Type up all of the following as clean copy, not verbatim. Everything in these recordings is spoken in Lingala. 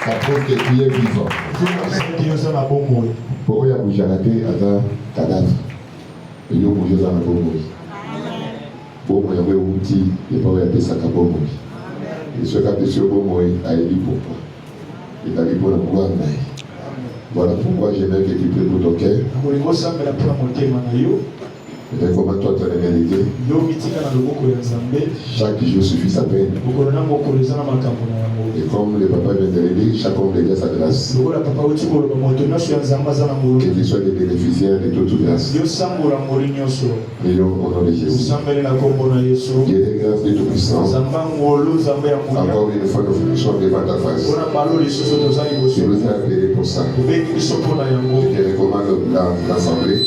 Ça prouve que tu es vivant. Pourquoi il y a Boujarate à un cadavre? Il y a Boujarate à un cadavre. Pour moi, il y a un outil, il y a un sac à bombe. Et ce cap de ce bombe a été pour moi. Il a dit pour la gloire. Voilà pourquoi j'aimerais que tu pries pour ton cœur. Et comment toi tu as mérité. Chaque jour suffit sa peine. Et comme le papa vient de le dire, chaque homme dégaine sa grâce. Que tu sois des bénéficiaires de toute grâce. Prions au nom de Jésus. Dieu des grâces de tout puissant. Encore une fois, nous sommes devant ta face. Tu nous as appelés pour ça. Je te recommande l'assemblée.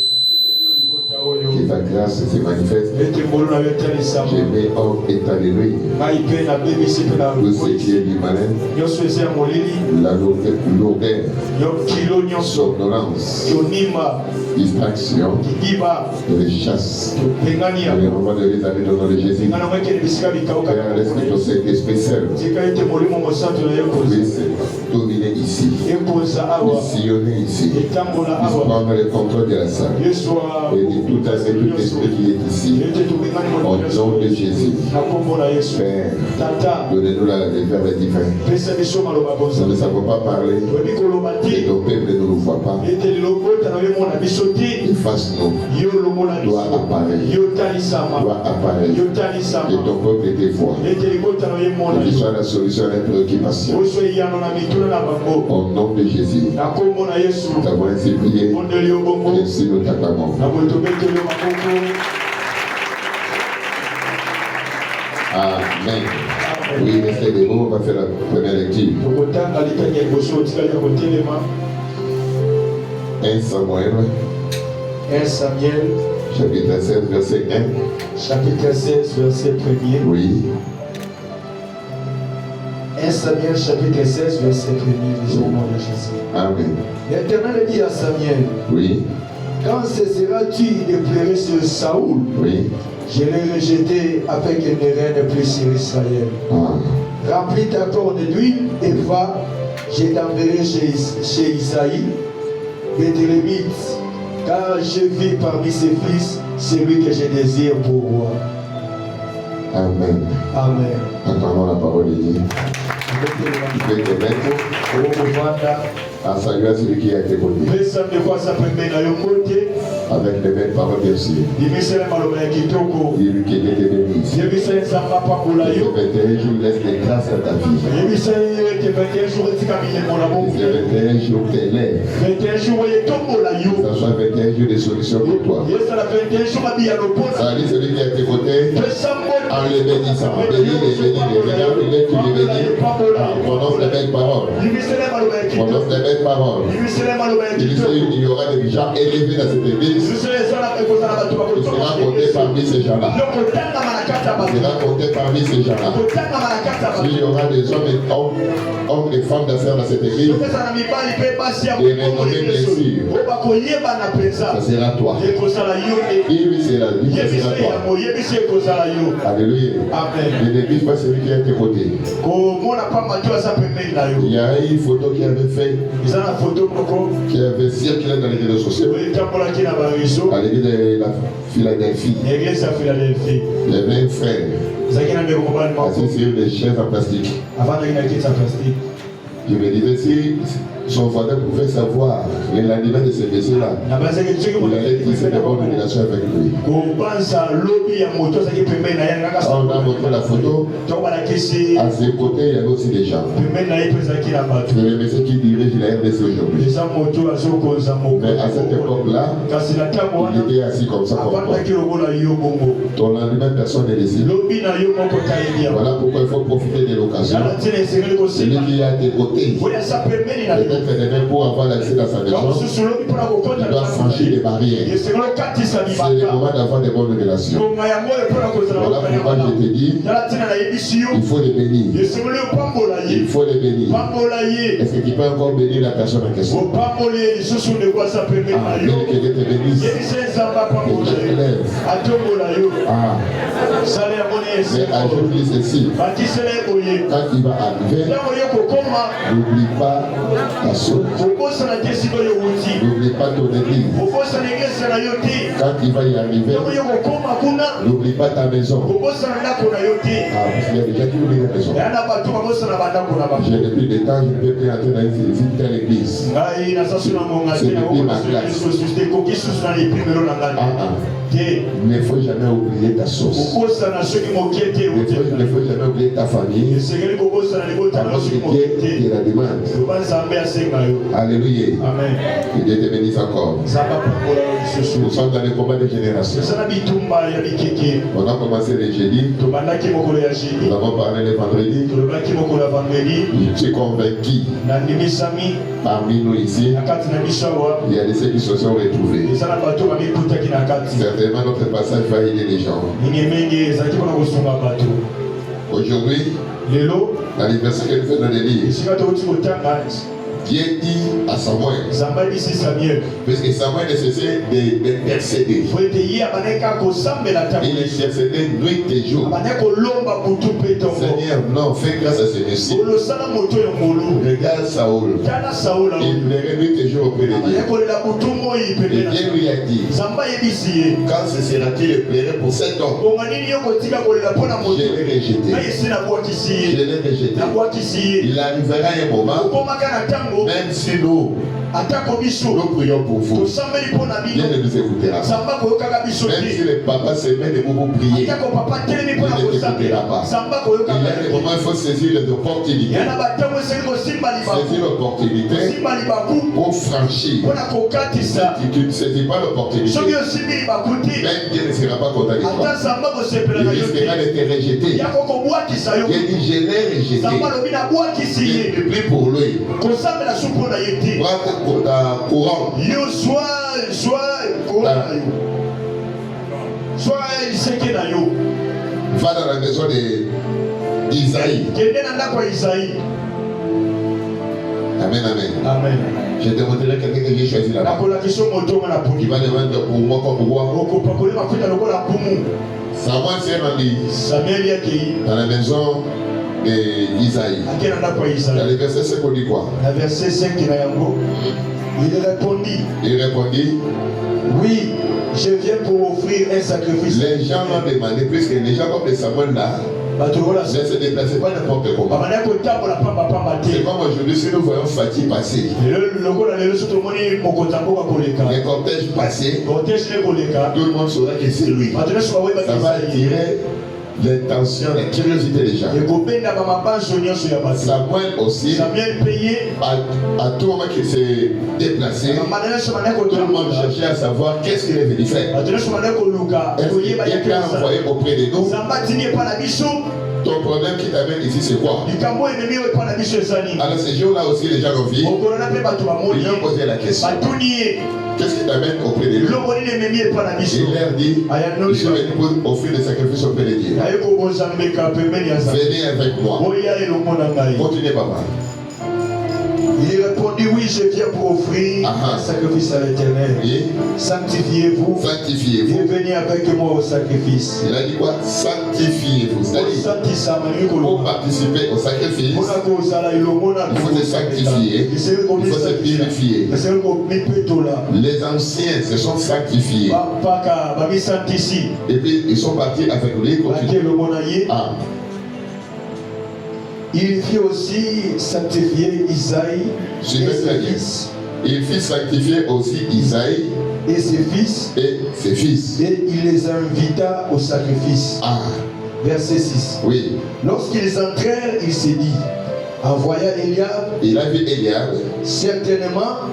Que ta grâce se manifeste. Je mets hors état de nuit tout ce qui est du malin, la lourdeur, somnolence, distraction, les chasses, les moments de l'éternel au nom de Jésus. Père, laisse que ton Saint-Esprit seul puisse dominer ici, missionner ici, prendre le contrôle de la salle et de tout esprit qui est ici. Au nom de Jésus. Père, donnez-nous la verbe divine. Nous ne savons pas parler et ton peuple ne nous voit pas. Efface-nous. Doit apparaître. Et ton peuple te voit. Et qu'il soit la solution à la préoccupation. Au nom de Jésus. Nous avons ainsi prié. Ainsi nous t'acclamons. Amen. Oui, restez debout, on va faire la première lecture. 1 Samuel. 1 Samuel. Chapitre 16, verset 1. Chapitre 16, verset 1er. Oui. 1 Samuel, chapitre 16, verset 1er. Lisons au nom de Jésus. Amen. L'Éternel dit à Samuel. Oui. Quand cesseras-tu de pleurer sur Saoul? Oui. Je l'ai rejeté afin qu'il ne règne plus sur Israël. Remplis ta corde d'huile et va, je t'enverrai chez Isaïe, Béthélémite, car je vis parmi ses fils celui que je désire pour roi. Amen. Amen. Entendons la parole de Dieu. Tu peux te mettre à saluer celui qui a été connu. Avec les mêmes paroles, bien sûr. Dis-lui qu'il était béni. Les 21 jours laissent des grâces à ta vie. Les 21 jours t'élèvent. Ça soit 21 jours de solution pour toi. Salut celui qui a été voté. En le bénissant. Bénis les bénis. Les tu les bénis. Prononce les belles paroles. Prononce les belles paroles. Il y aura des gens élevés dans cette église. Tu seras compté parmi ces gens-là. Tu seras compté parmi ces gens-là. Il y aura des hommes et femmes d'affaires dans cette église. Des renommés blessures. Ça sera toi. Il sera lui, ça sera toi. Alléluia. Et l'église, pas celui qui a été voté. Il y a une photo qui avait fait, qui avait circulé dans les réseaux sociaux. À l'église de la Philadelphie. Il y avait un frère assis sur des chaises en plastique. Je me disais, si son voisin pouvait savoir l'animal de ce messieurs-là, il allait tisser de bonnes relations avec lui. On a montré la photo. À ses côtés, il y avait aussi des gens. C'est le monsieur qui dirige la RDC aujourd'hui. Mais à cette époque-là, il était assis comme ça. Ton animal, personne n'est ici. Voilà pourquoi il faut profiter de l'occasion. Celui qui a tes côtés. être aimé pour avoir accès dans sa maison. Il doit franchir les barrières. C'est le moment d'avoir des bonnes relations. Voilà pourquoi je te dis, il faut les bénir. Il faut les bénir. Est-ce que tu peux encore bénir la personne en question? Que Dieu te bénisse. Que Dieu te lève. Mais ajoute-lui ceci. Quand il va arriver, n'oublie pas ta source. N'oublie pas ton église. Quand il va y arriver, n'oublie pas ta maison. Parce qu'il y a des gens qui oublient la maison. J'ai depuis des temps, je ne peux plus entrer dans une telle église. C'est depuis ma classe. Il ne faut jamais oublier ta source. Il ne faut jamais oublier ta famille. Parce que Dieu te la demande. Alléluia. Que Dieu te bénisse encore. Nous sommes dans le combat de génération. On a commencé le jeudi. Nous avons parlé le vendredi. Je suis convaincu. Parmi nous ici, il y a des ceux qui se sont retrouvés. Certainement notre passage va aider les gens. Aujourd'hui, l'anniversaire que nous venons de lire, Dieu dit à Samuel, puisque Samuel ne cessait d'intercéder. Il intercédait nuit et jour. Seigneur, non, fais grâce à ce Messie. Regarde Saoul. Il pleurait nuit et jour auprès de Dieu. Et Dieu lui a dit, quand ce sera-t-il pleurer pour cet homme? Je l'ai rejeté. Je l'ai rejeté. Il arrivera un moment, même si nous prions pour vous, Dieu ne nous écoutera pas. Même si le papa se met de vous prier, Dieu ne t'écoutera pas. Il y a des moments où il faut saisir les opportunités. Saisir l'opportunité pour franchir. Si tu ne saisis pas l'opportunité, même Dieu ne sera pas content de toi. Il risquera de te rejeter. Dieu dit, je l'ai rejeté. Je ne prie pour lui. Ta couronne. Va dans la maison d'Isaïe. Amen, amen. Je te montrerai quelqu'un que j'ai choisi là-bas. Il va demander pour moi comme moi. Samuel s'est rendu dans la maison d'Isaïe. Dans le verset 5, on dit quoi? Le verset 5, il répondit, oui, je viens pour offrir un sacrifice. Les gens l'ont demandé, puisque les gens comme les Samuel là ne se déplaçaient pas n'importe comment. C'est comme aujourd'hui, si nous voyons Fatih passer, les cortèges passer, tout le monde saura que c'est lui. Ça va attirer l'intention, la curiosité des gens. Samuel aussi, à tout moment qu'il s'est déplacé, tout le monde cherchait à savoir qu'est-ce qu'il est venu faire. Est-ce qu'il t'a envoyé auprès de nous? Ton problème qui t'amène ici, c'est quoi? Alors ces jours-là aussi, les gens ont vu. Ils ont posé la question. Qu'est-ce qui t'amène auprès de lui? Il leur dit, je suis venu pour offrir des sacrifices auprès de Dieu. Venez avec moi. Continuez, papa. Il répondit, oui, je viens pour offrir un sacrifice à l'Éternel. Sanctifiez-vous. Sanctifiez-vous. Et venez avec moi au sacrifice. Il a dit quoi? Sanctifiez-vous. C'est-à-dire, pour participer au sacrifice, il faut se sanctifier. Il faut se purifier. Les anciens se sont sanctifiés. Et puis, ils sont partis avec lui. Il fit aussi sanctifier Isaïe et ses fils. Il fit sanctifier aussi Isaïe et ses fils. Et il les invita au sacrifice. Verset 6. Oui. Lorsqu'ils entrèrent, il s'est dit, envoya Eliab. Il a vu Eliab. Certainement.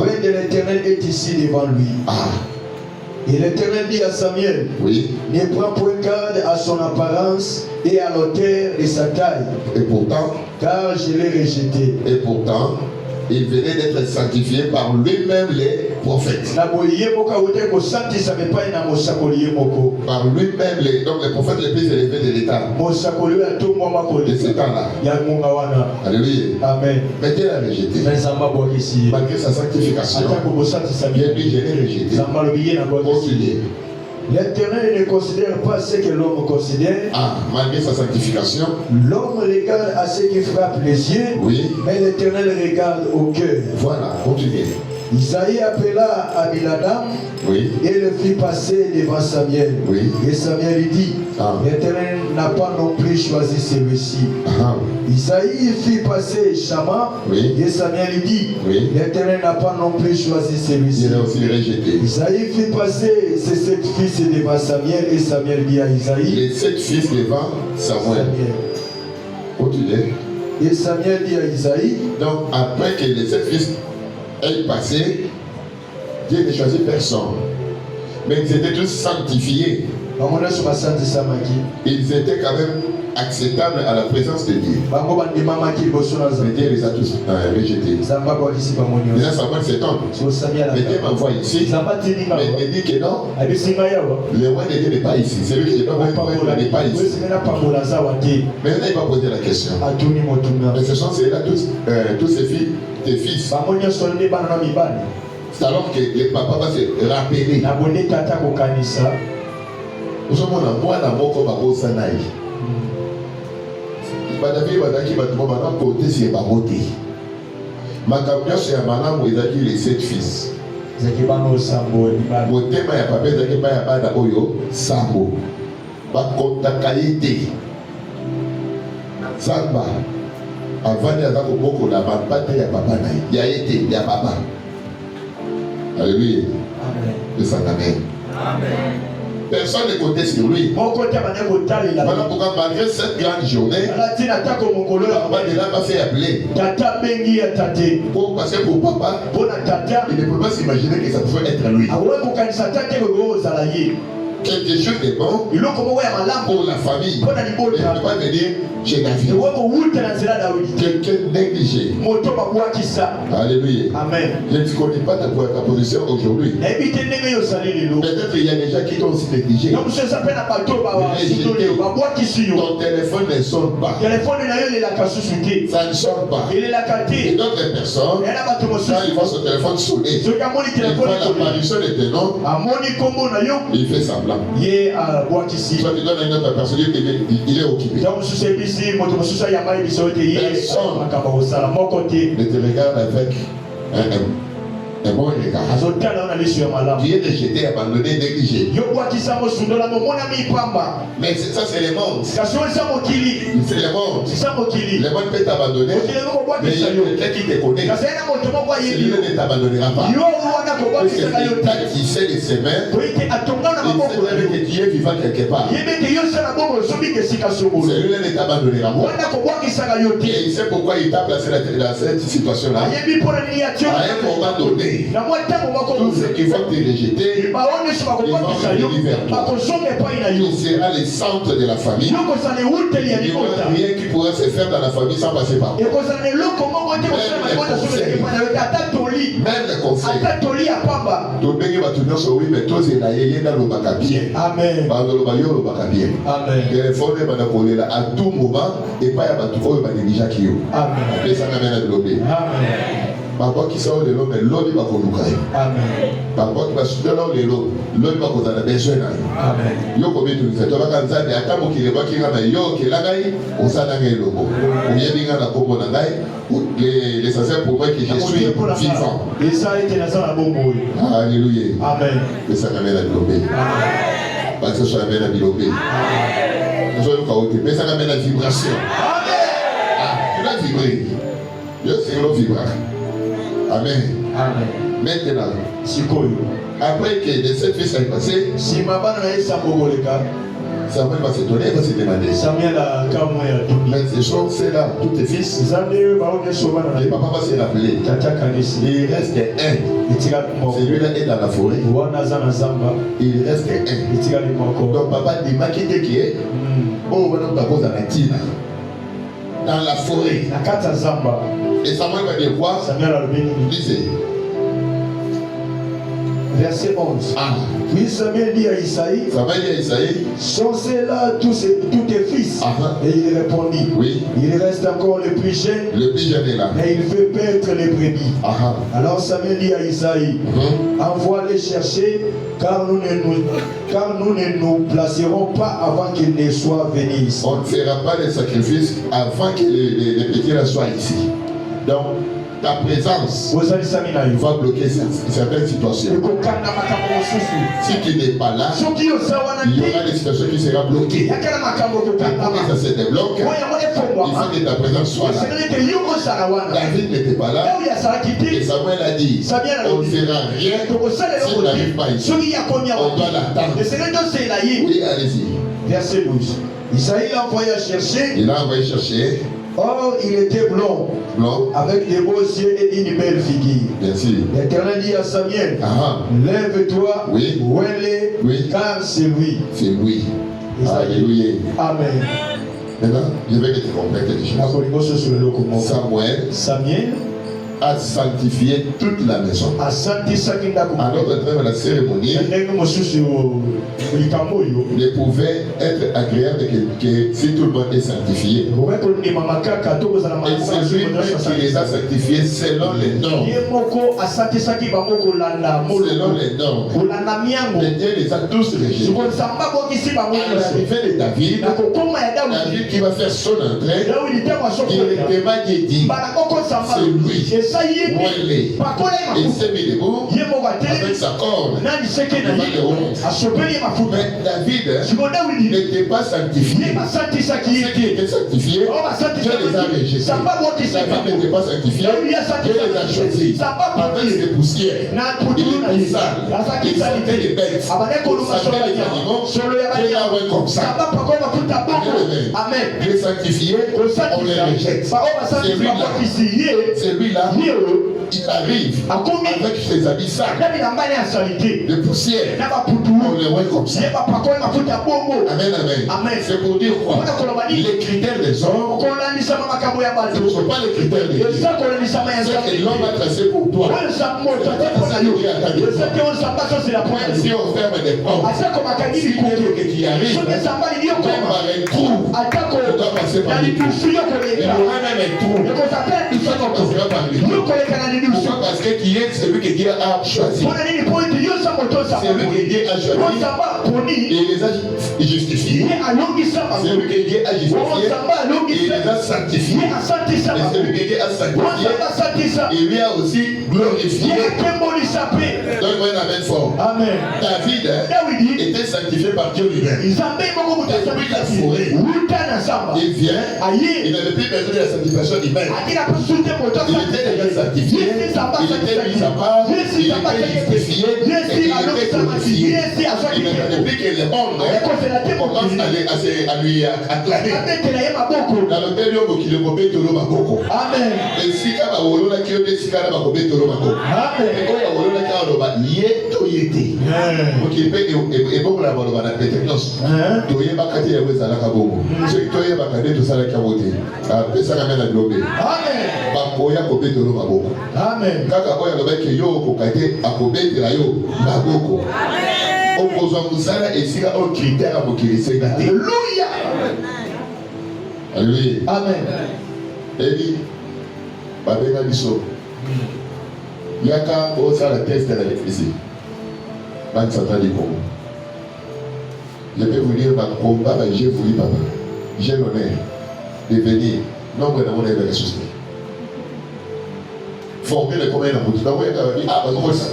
L'œil de l'Éternel est ici devant lui. Et l'Éternel dit à Samuel, ne prends point garde à son apparence et à l'auteur de sa taille. Et pourtant, car je l'ai rejeté. Et pourtant, Il venait d'être sanctifié par lui-même les prophètes. Par lui-même donc les prophètes les plus élevés de l'État. De ce temps-là. Alléluia. Amen. Mais Dieu l'a rejeté. Malgré sa sanctification. Bien lui, je l'ai rejeté. Continuez. L'Éternel ne considère pas ce que l'homme considère. Malgré sa sanctification. L'homme regarde à ce qui frappe les yeux. Oui. Mais l'Éternel regarde au cœur. Voilà, continuez. Isaïe appela Aminadab. Oui. Et le fit passer devant Samuel. Oui. Et Samuel lui dit, l'Éternel n'a pas non plus choisi celui-ci. Isaïe fit passer Shama. Oui. Et Samuel lui dit, l'Éternel n'a pas non plus choisi celui-ci. Il a aussi rejeté. Isaïe fit passer ses 7 fils devant Samuel. Et Samuel dit à Isaïe, les 7 fils devant Samuel. Continuez. Et Samuel dit à Isaïe, donc après que les 7 fils aient passé, Dieu ne choisit personne. Mais ils étaient tous sanctifiés. Ils étaient quand même acceptables à la présence de Dieu. Mais Dieu les a tous rejetés. Déjà, Samuel s'étonne. Mais Dieu m'envoie ici. Mais il me dit que non. Le roi de Dieu n'est pas ici. C'est lui qui n'est pas ici. Mais il n'a pas posé la question. Mais ce sont ceux-là tous ces filles, tes fils. C'est alors que le papa va se rappeler. Nous sommes en moi dans mon corps au Sanaï. Badavi badaki batuma bana côté c'est baroté. Makamia c'est amana moizaki les 7 fils. Zaki bano sambo ni ba. Motema ya papa zaki ba ya bana oyo sambo. Ba kontakayite. Samba. Avant ya zako boko la bapate ya papa na ya été ya papa. Alléluia. Amen. Le Amen. Amen. Personne ne comptait sur lui. Voilà pourquoi malgré cette grande journée, papa de là va faire appeler. Parce que pour papa, il ne peut pas s'imaginer que ça pouvait être lui. Quelque chose de bon pour la famille. Il ne peut pas venir chez David. Quelqu'un négligé. Alléluia. Amen. Je ne connais pas ta position aujourd'hui. Peut-être il y a des gens qui t'ont aussi négligé. Ton téléphone ne sonne pas. Ça ne sonne pas. Et d'autres personnes, quand ils voient son téléphone sonner, ils voient l'apparition de tes noms, il fait semblant. Soit tu donnes à une autre personne, il est occupé. Personne ne te regarde avec un bon regard. Tu es rejeté, abandonné, négligé. Mais ça c'est le monde. C'est le monde. Le monde peut t'abandonner, mais il y a quelqu'un qui te connaît. Celui-là ne t'abandonnera pas. Parce que il t'a tissé les semaines. Il sait que tu es vivant quelque part. Celui-là ne t'abandonnera pas. Et il sait pourquoi il t'a placé dans cette situation-là. À un moment donné, tous ceux qui vont te rejeter, ils vont venir vers toi. Tu seras le centre de la famille. Il n'y aura rien qui pourra se faire dans la famille sans passer par toi. Même les conseils. Amen. À tout moment, et pas à Papa qui sort de l'eau, mais l'eau n'est pas pour nous. Papa qui va soutenir l'eau, l'eau n'est pas pour nous. Amen. Yo comme tu fais, tu vas quand ça, mais à temps qui est pas qui va yo qui la gagne, on s'en a gagné le mot. Ou bien bien la combo na gagne, les essentiels pour moi que je suis vivant. Et ça a été la salle à bombo. Alléluia. Amen. Mais ça n'a rien à bilobé. Parce que ça n'a rien à bilobé. Nous sommes chaotiques, mais ça n'a rien à vibration. Tu dois vibrer. Je sais que l'on vibre. Amen. Amen. Maintenant, après que les 7 fils aient passé, Samuel va s'étonner, il va se demander. Mais ce sont ceux-là, tous tes fils. Et papa va se rappeler. Il reste un. Celui-là est dans la forêt. Il reste un. Donc papa dit, ma qui est. Oh, on va dans la forêt. Et Samuel va dire quoi? Lisez. Verset 11. Ah. Puis Samuel dit à Isaïe, sont là tous tes fils? Et il répondit, oui. Il reste encore le plus jeune. Le plus jeune est là. Et il fait paître les brebis. Alors Samuel dit à Isaïe, envoie-les chercher, car nous ne nous placerons pas avant qu'ils ne soient venus ici. On ne fera pas de sacrifices avant que les petits là soient ici. Donc, ta présence va bloquer certaines situations. Si tu n'es pas là, il y aura des situations qui seront bloquées. Et pour que ça se débloque, il faut que ta présence soit là. David n'était pas là. Et Samuel a dit, on ne fera rien s'il n'arrive pas ici. On doit l'attendre. Oui, allez-y. Verset 12. Isaïe l'a envoyé chercher. Il a envoyé chercher. Or, il était blond, avec des beaux yeux et une belle figure. L'Éternel dit à Samuel, lève-toi, ouelle, car c'est lui. C'est lui. Alléluia. Amen. Maintenant, je vais te comprendre quelque chose. Samuel a sanctifié toute la maison. Alors, à travers la cérémonie, ne pouvait être agréable que si tout le monde est sanctifié. Et c'est lui-même qui les a sanctifiés selon les normes. Selon les normes. Mais Dieu les a tous rejetés. À l'arrivée de David, David qui va faire son entrée, directement Dieu dit, c'est lui. Et il s'est mis debout avec sa corde. Mais David n'était pas sanctifié. Ceux qui étaient sanctifiés, Dieu les a rejetés. David n'était pas sanctifié, Dieu les a choisis. Avec des poussières, il était sale, il sentait les bêtes, il sentait les animaux, Dieu l'a envoyé comme ça. Amen. Les sanctifiés, on les rejette. C'est lui-là. Il arrive avec ses habits sales, de poussière, on les voit comme ça. Amen, amen. C'est pour dire quoi? Les critères des hommes ne sont pas les critères de Dieu. Ce que l'homme a tracé pour toi, même si on ferme des portes, si quelqu'un qui arrive, même par un trou, on doit passer par les trous. Il y aura même un trou, il faut qu'on passera par les trous. Pourquoi? Parce que qui est celui que Dieu a choisi. C'est lui que Dieu a choisi. Et il les a justifiés. C'est lui que Dieu a justifié. Et il les a sanctifiés. Et c'est lui que Dieu a sanctifié. Et lui a aussi glorifié. Donne-moi un amen fort. David était sanctifié par Dieu lui-même. Depuis la forêt, il vient. Il n'avait plus besoin de la sanctification humaine. Il était déjà sanctifié. Il était mis à part, il était justifié et il était glorifié. Il ne fallait plus que le monde commence à lui acclamer. Dans le période où il est mobile, il est maboko. Et si il y a un qui est ici, il y a un mobile, il est maboko. Et quand il y a un qui est to yete. Donc il peut et bon la bonne la pétence. To yeba kati ya weza la kaboko. Ce qui to yeba kati to sala kabote. Pesa kama na globe. Amen. Ba koya ko betolo maboko. Amen. Kaka oya lobeke yo ko kate akobetela yo maboko. Amen. Opposant musala esika au critère à mokilise gate. Alléluia. Alléluia. Amen. Ebi babena biso. Yaka osala test de la l'église. Ban Santali Congo. Je peux vous dire, ma combat, j'ai voulu, papa. J'ai l'honneur de venir. Nombre de mon événement ressuscité. Former le commun dans Moutou. Donc, vous dit, ah, parce que ça,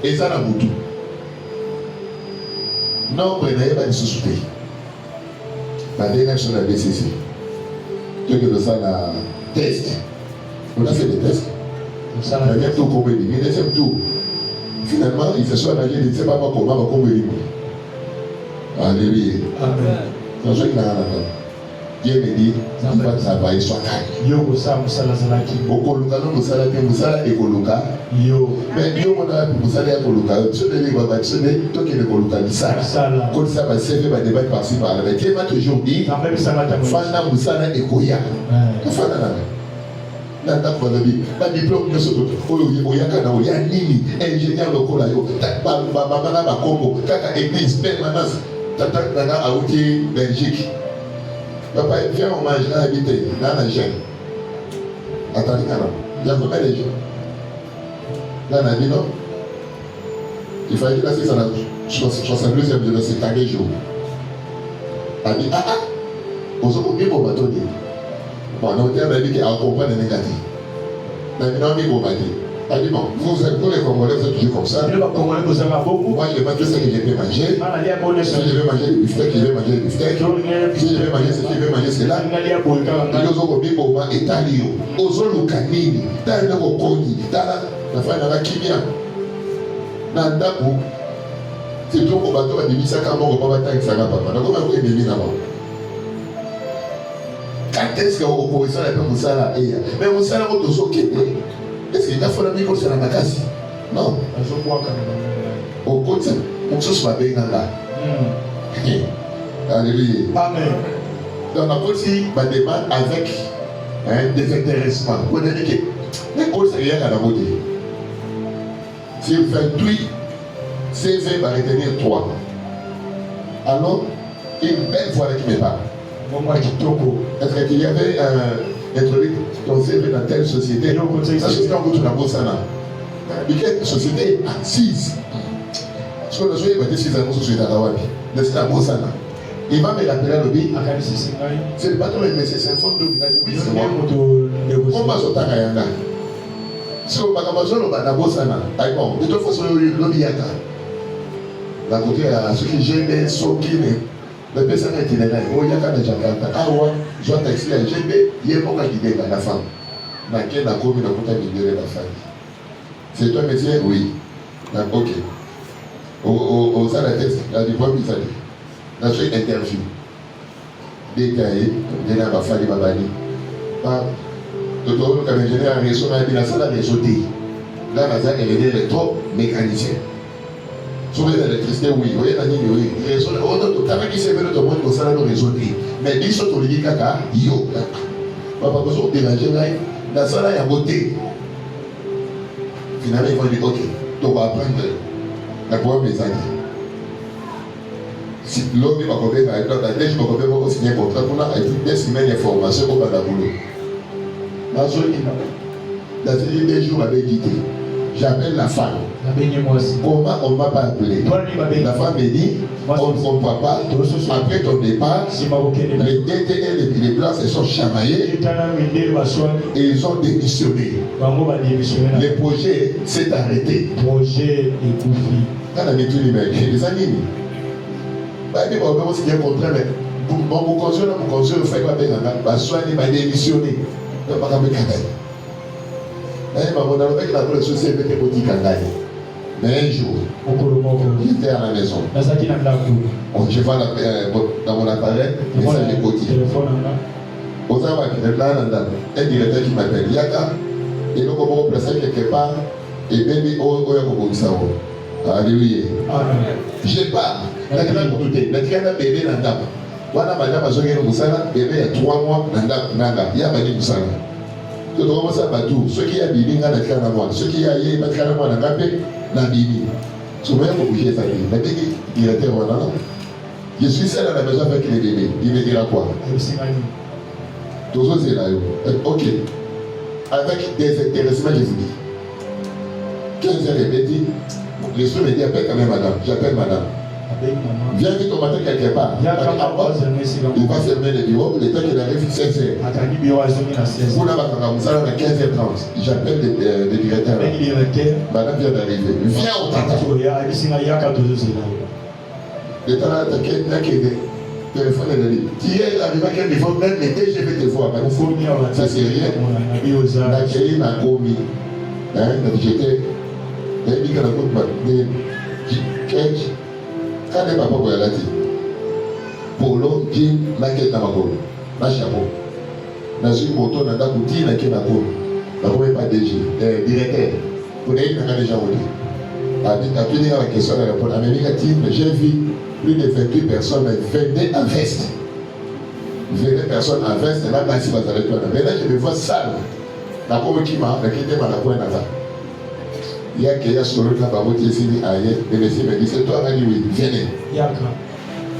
j'ai et ça dans Moutou. Nombre de événements ressuscité. La dernière chose, la BCC. Tu que ça, la test. On a fait des tests. On a bien tout compris. Il deuxième tour. Finalement, il se soit nagé, il ne sait pas comment on va libre. Alléluia. Amen. C'est ce qu'il a Dieu me dit, il va travailler sur la caille. Yo, ça, Okoluka, non, Moussala, Moussala, Ekoluka. Yo. Mais yo, on a Moussala, Ekoluka. Tu ne vas pas, tu ne toi qui ne Ekoluka, Moussala. Quand ça va servir, va débattre par-ci par-là. Mais Dieu m'a toujours dit, Fana Moussala, Ekoya. Fana, Nanda Kwalabi, ma diplôme de ce Oyakana, Yanini, ingénieur de Kolayo, Babana Bakombo, Kaka église, permanence, Tata Nana Aouti, Belgique. Papa, viens hommage à habiter, Nana Jeanne. Attendez, il y a combien de gens? Là, on a dit non. Il fallait que ça la 62e de ce dernier jour. On a dit, aux autres, on va donner. Bon, on a dit qu'il y a un comprendre le négatif. On a dit, non, on va dire. On a dit, bon, vous les Congolais, vous êtes toujours comme ça. Moi, je vais manger ce que je vais manger. Si je vais manger des biftecs, je vais manger des biftecs. Si je vais manger ce que je vais manger, c'est là. Les autres, on va étaler. Aux autres, on va caniner. Dans le Congo, la fin de la kimia. Nandaku, c'est tout au bateau, on a dit ça quand on va battre avec sa papa. Donc, on va voir les là-bas. Quand est-ce qu'on peut faire un peu de ça là? Mais on sait qu'on doit s'occuper. Est-ce qu'il y a fallu que c'est la macassi? Non. Au côté, on se soit bien là. Alléluia. Amen. Donc, on a aussi ma demande avec des intéressements. On a dit que les causes, c'est rien à la beauté. Sur 28 CV va retenir 3. Alors, une belle fois qui me parle. Est-ce qu'il y avait introduit ton CV dans telle société? La société en gros, tu l'as bossé là. Quelle société assise? Parce que le soir, il va dire 6 ans, société à la Wabi. C'est la bossé là. Il va me rappeler le billet. C'est le patron, mais c'est un fond de oui, c'est moi. On va sauter à Yanga. Si on va à Bossana, bon, de toute façon, l'Obiaka. La côté à ceux qui gênent, ceux qui ne le personne est là. Oh, il y a quand même Jakarta. Ah ouais, je dois taxer à GB, il y a beaucoup qui dégage la femme. Dans quelle la commune a comptabilisé la famille. C'est toi, monsieur? Oui. Ok. Au salaire, il y a du point qui s'est dit. Dans chaque interview, détaillé, il y a ma famille, ma bani. Docteur, comme ingénieur en réseau, on a dit la salle à réseauter. Là, on a dit électromécanicien. Sur l'électricité, oui. Vous voyez, on a dit oui. Réseau, on a dit c'est vrai, tout le monde qui a réseauté. Mais ils sont tous les caca, yo. Papa, vous avez dérangé, la salle a beauté. Finalement, ils vont dire ok, tu vas apprendre la première des années. Si l'homme va combien, la neige va combien, on va signer un contrat pour la des semaines de formation pour la boulot. Dans ce des jours avec guidé, j'appelle la femme. Comment on ne m'a pas appelé? La femme me dit, on ne voit pas. Après ton départ, les DTL et les blancs se sont chamaillés et ils ont démissionné. Le projet s'est arrêté. Projet écouffi. Dans la méthode numérique, les amis. On va signer un contrat, mais mon conseil, le fait qu'on va soigner, va démissionner. On va pas la société était boutique en gagne. Mais un jour, j'étais à la maison. Je vois dans mon appareil, message de côté. Un directeur qui m'appelle Yaka, et nous avons placé quelque part, et bébé, alléluia. Je pars. La bébé dans la wana madame azongera musala bébé ya 3 mois nanga ya bali musala to to mosa batu soki ya bibi nga na kana mwana soki ya ye ba kana mwana ngape na bibi so même pour bouger ça la bébé il était voilà je suis seul à la maison avec les bébés il me dira quoi toujours c'est là ok avec des intéressements je vous dis 15 heures et midi les soeurs me disent appelle quand même madame j'appelle madame. Viens vite au matin quelque part. Il va fermer le bureau, le temps qu'il arrive 16h. Vous n'avez pas 15h30. J'appelle le directeur. Madame vient d'arriver. Viens au tata. Le temps là, le téléphone est allé. Tu es arrivé à quel niveau, même les DG vais te voir. Ça c'est rien. L'accueil m'a commis. J'étais. Quand les papas voient la tête, polo, jean, maquette na makolo, na chapeau, na une moto, na dakouti, na ke na kolo, na kowe pas DG, directeur, pour les gens déjà voté. À finir la question de répondre, j'ai vu plus de 28 personnes, 22 en veste. 22 personnes en veste, et là, si vous allez toi. Mais là, je me vois sale. Na comme qui m'a, na qui était mal à point naza. Il y a qui a sur le cas par ici ailleurs, et le monsieur me dit c'est toi qui dit oui, venez.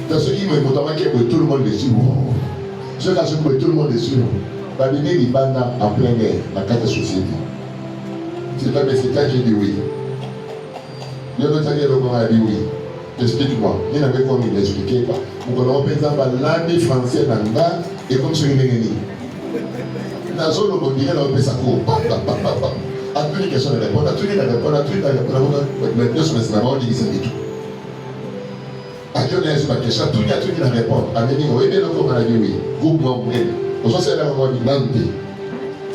Dans ce qui me montre que tout le monde est sûr. Ce qui a su que tout le monde est sûr. Babine il va en plein air, la carte de société. C'est pas mais c'est quand j'ai dit oui. Il y a d'autres qui ont dit oui. Explique-moi. Il n'avait pas envie d'expliquer pas. Vous connaissez par exemple l'année française nanga et comme sur une ligne. Dans zone où on dirait là on peut s'accrocher. À toutes les questions de répondre, à toutes les répondre, à toutes les répondre. Maintenant sur le cinéma on dit que c'est tout. À Dieu n'est pas question. Tout le monde a répondre. À venir oui bien le corps a dit oui. Groupe moi oui. Au sens c'est là on dit non.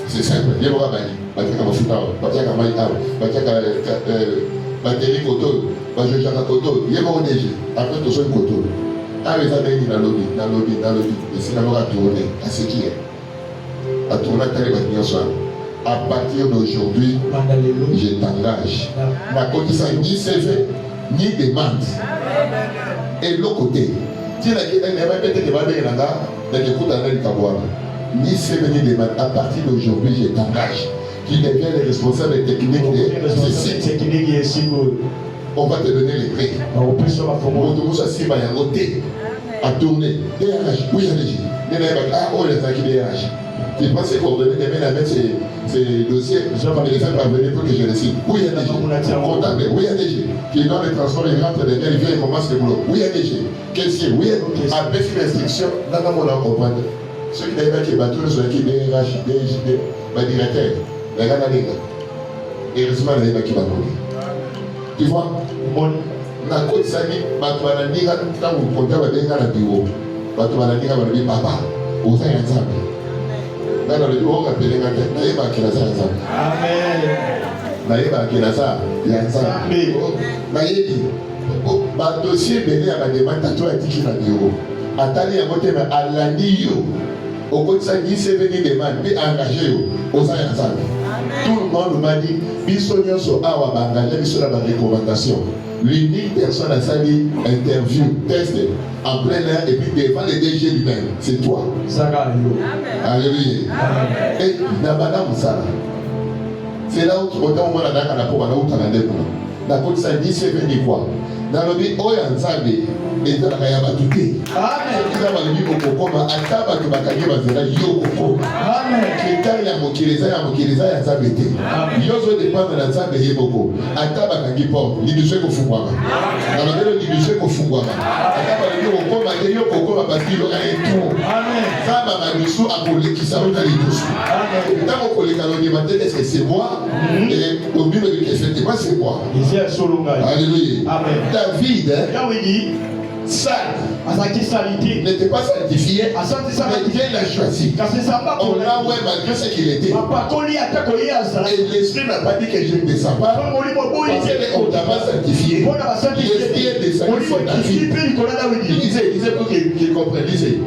C'est simple. Il y a pas mal. Batia kama futa, batia kama itawa, batia kama bateri koto, batia kama koto. Il y a pas de jeu. Après tout ça koto. Ah mais ça vient dans lobby. Et c'est d'abord à tourner. À ce qui est. À tourner à telle manière. À partir d'aujourd'hui, je t'engage. Ma condition ni CV, ni demande. Et l'autre côté, si la question n'est pas peut-être que va bien là, l'écoute à l'aide ni CV ni demande. À partir d'aujourd'hui, je t'engage. Tu deviens le responsable technique de ce site. On va te donner les prix. On peut se faire à tourner. DRH, oui, j'ai ah, oh, les acquis DRH. Tu penses qu'on devait mettre ces dossiers, les faire parvenir pour que je les signe. Oui, il y a des gens. Comptable, oui, il y a des gens. Qui dans les transports, ils rentrent dedans, ils viennent, ils commencent le boulot. Oui, il y a des gens. Caissier, oui, après une restriction, là, on va comprendre. Ceux qui n'avaient pas qui battent, ceux qui DRH, DGD, directeur, les gars, les gars. Et heureusement, les gars qui battent. Tu vois, na côte sali, bato banandinga, quand vous comptez, vous avez un bureau. Bato banandinga, vous avez papa, vous avez un exemple. Dans le bureau, vous avez un exemple. Vous avez un exemple. Amen. Vous avez un exemple. Il y a un exemple. Vous avez dit, le dossier béni à la demande, tu as dit qu'il y a un bureau. Attendez, à côté, mais à l'année, au côté de ça, il s'est venu demander, mais engagé, vous avez un exemple. Tout le monde m'a dit, Bissonio so awa bangale, biso la recommandation. L'unique personne à salir, interview, test, en plein air, et puis devant les DG lui-même, c'est toi. Alléluia. Et na madame ça, c'est là où tu peux t'en voir dans la peau, là où tu as la dépôt. La côte ça dit, c'est venu quoi? Dans le but, oh, il y a un sabi, et dans la kaya batouté. Amen. Tu vas le dire au coma, à table, tu vas gagner ma zéra, yo au Amen. Quelqu'un y a mokileza, y a zabété. Yozo dépend de la zabe yeboko. À table, à Gipor, l'idusé au Fungwama. Dans le but, l'idusé au Fungwama. À table, le dire au coma, et yo au coma, parce qu'il y aura un tour. Amen. Ça va m'adoucer à coller qui s'arrête à l'idouce. Amen. Tant qu'on colle quand on dit, est-ce que c'est moi? Et au but de effectivement, c'est moi. Alléluia. Amen. David, sale, n'était pas sanctifié, mais Dieu l'a choisi. On l'a ouais malgré ce qu'il était. Et l'esprit n'a pas dit que je ne descends pas. Parce qu'on ne t'a pas sanctifié. L'esprit est descendu sur David. Lisez pour qu'il comprenne. Lisez.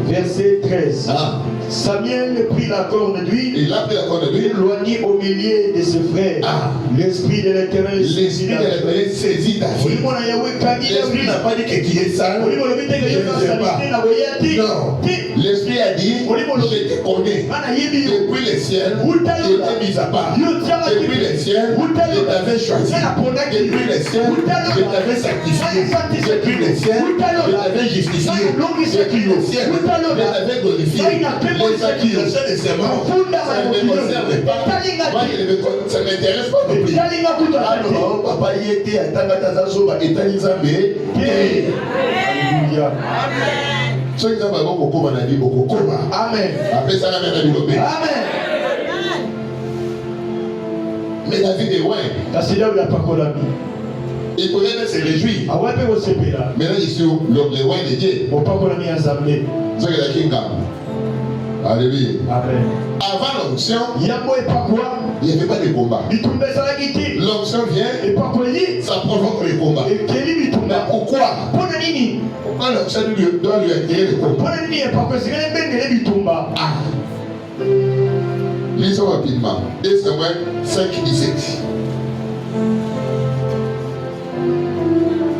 Verset 13. Samuel prit la corne d'huile. Il a pris la corne d'huile. Éloigné au milieu de ses frères. L'esprit de l'Éternel saisit David. L'esprit n'a pas dit que tu es sale. Je ne sais pas. Non. L'esprit a dit, je te connais. Depuis les ciels, je t'ai mis à part. Depuis les ciels, je t'avais choisi. Depuis les ciels, je t'avais sanctifié. Depuis les ciels, je t'avais justifié. Depuis les ciels, je t'avais glorifié. Les accusations de ses morts, ça ne me concerne pas. Moi, ça ne m'intéresse pas non plus. Alors, papa, il était à Tangata Soba et Tanizambe. Alléluia. Ceux qui ont beaucoup de dit beaucoup. Amen. Après ça, on a développé. Amen. Mais David est loin. C'est là où il n'a pas connu. Il pouvait même se réjouir. Maintenant, il est sur le loin de Dieu. C'est que la Kinga. Alléluia. Amen. Avant l'onction, il n'y avait pas de combat. L'onction vient, ça provoque le combat. Mais pourquoi? Pourquoi l'onction doit lui attirer le combat? Lisons rapidement. 2 Samuel 5, 17.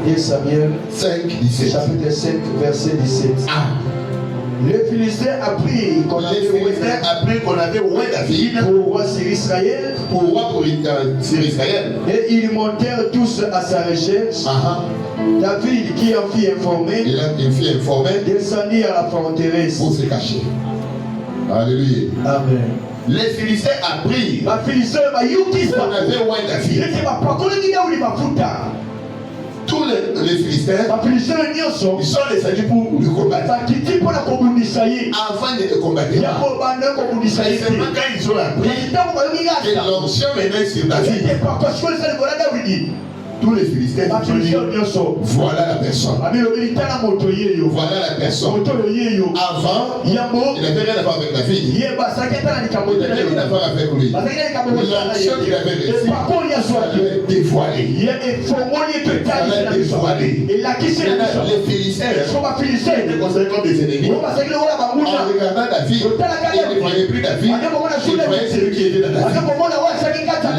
2 Samuel 5, 17. Chapitre 5, verset 17. Les Philistins apprirent qu'on avait roi David pour roi sur Israël. Sur Israël. Et ils montèrent tous à sa recherche. David, qui en fit informer, descendit à la forteresse pour se cacher. Alléluia. Amen. Les Philistins apprirent qu'on avait roi David. Tous les Philistins, ils sont descendus pour le combattre. Avant de le combattre, c'est seulement quand ils ont appris que l'onction venait sur David. Tous les Philistins ont dit, voilà la personne. Voilà la personne. Avant, il n'avait rien à voir avec David. Il n'avait rien à voir avec lui. L'onction qu'il avait reçue, il avait dévoilé. Les Philistins étaient considérés comme des ennemis. En regardant David, ils ne voyaient plus David. Ils voyaient celui qui était dans David.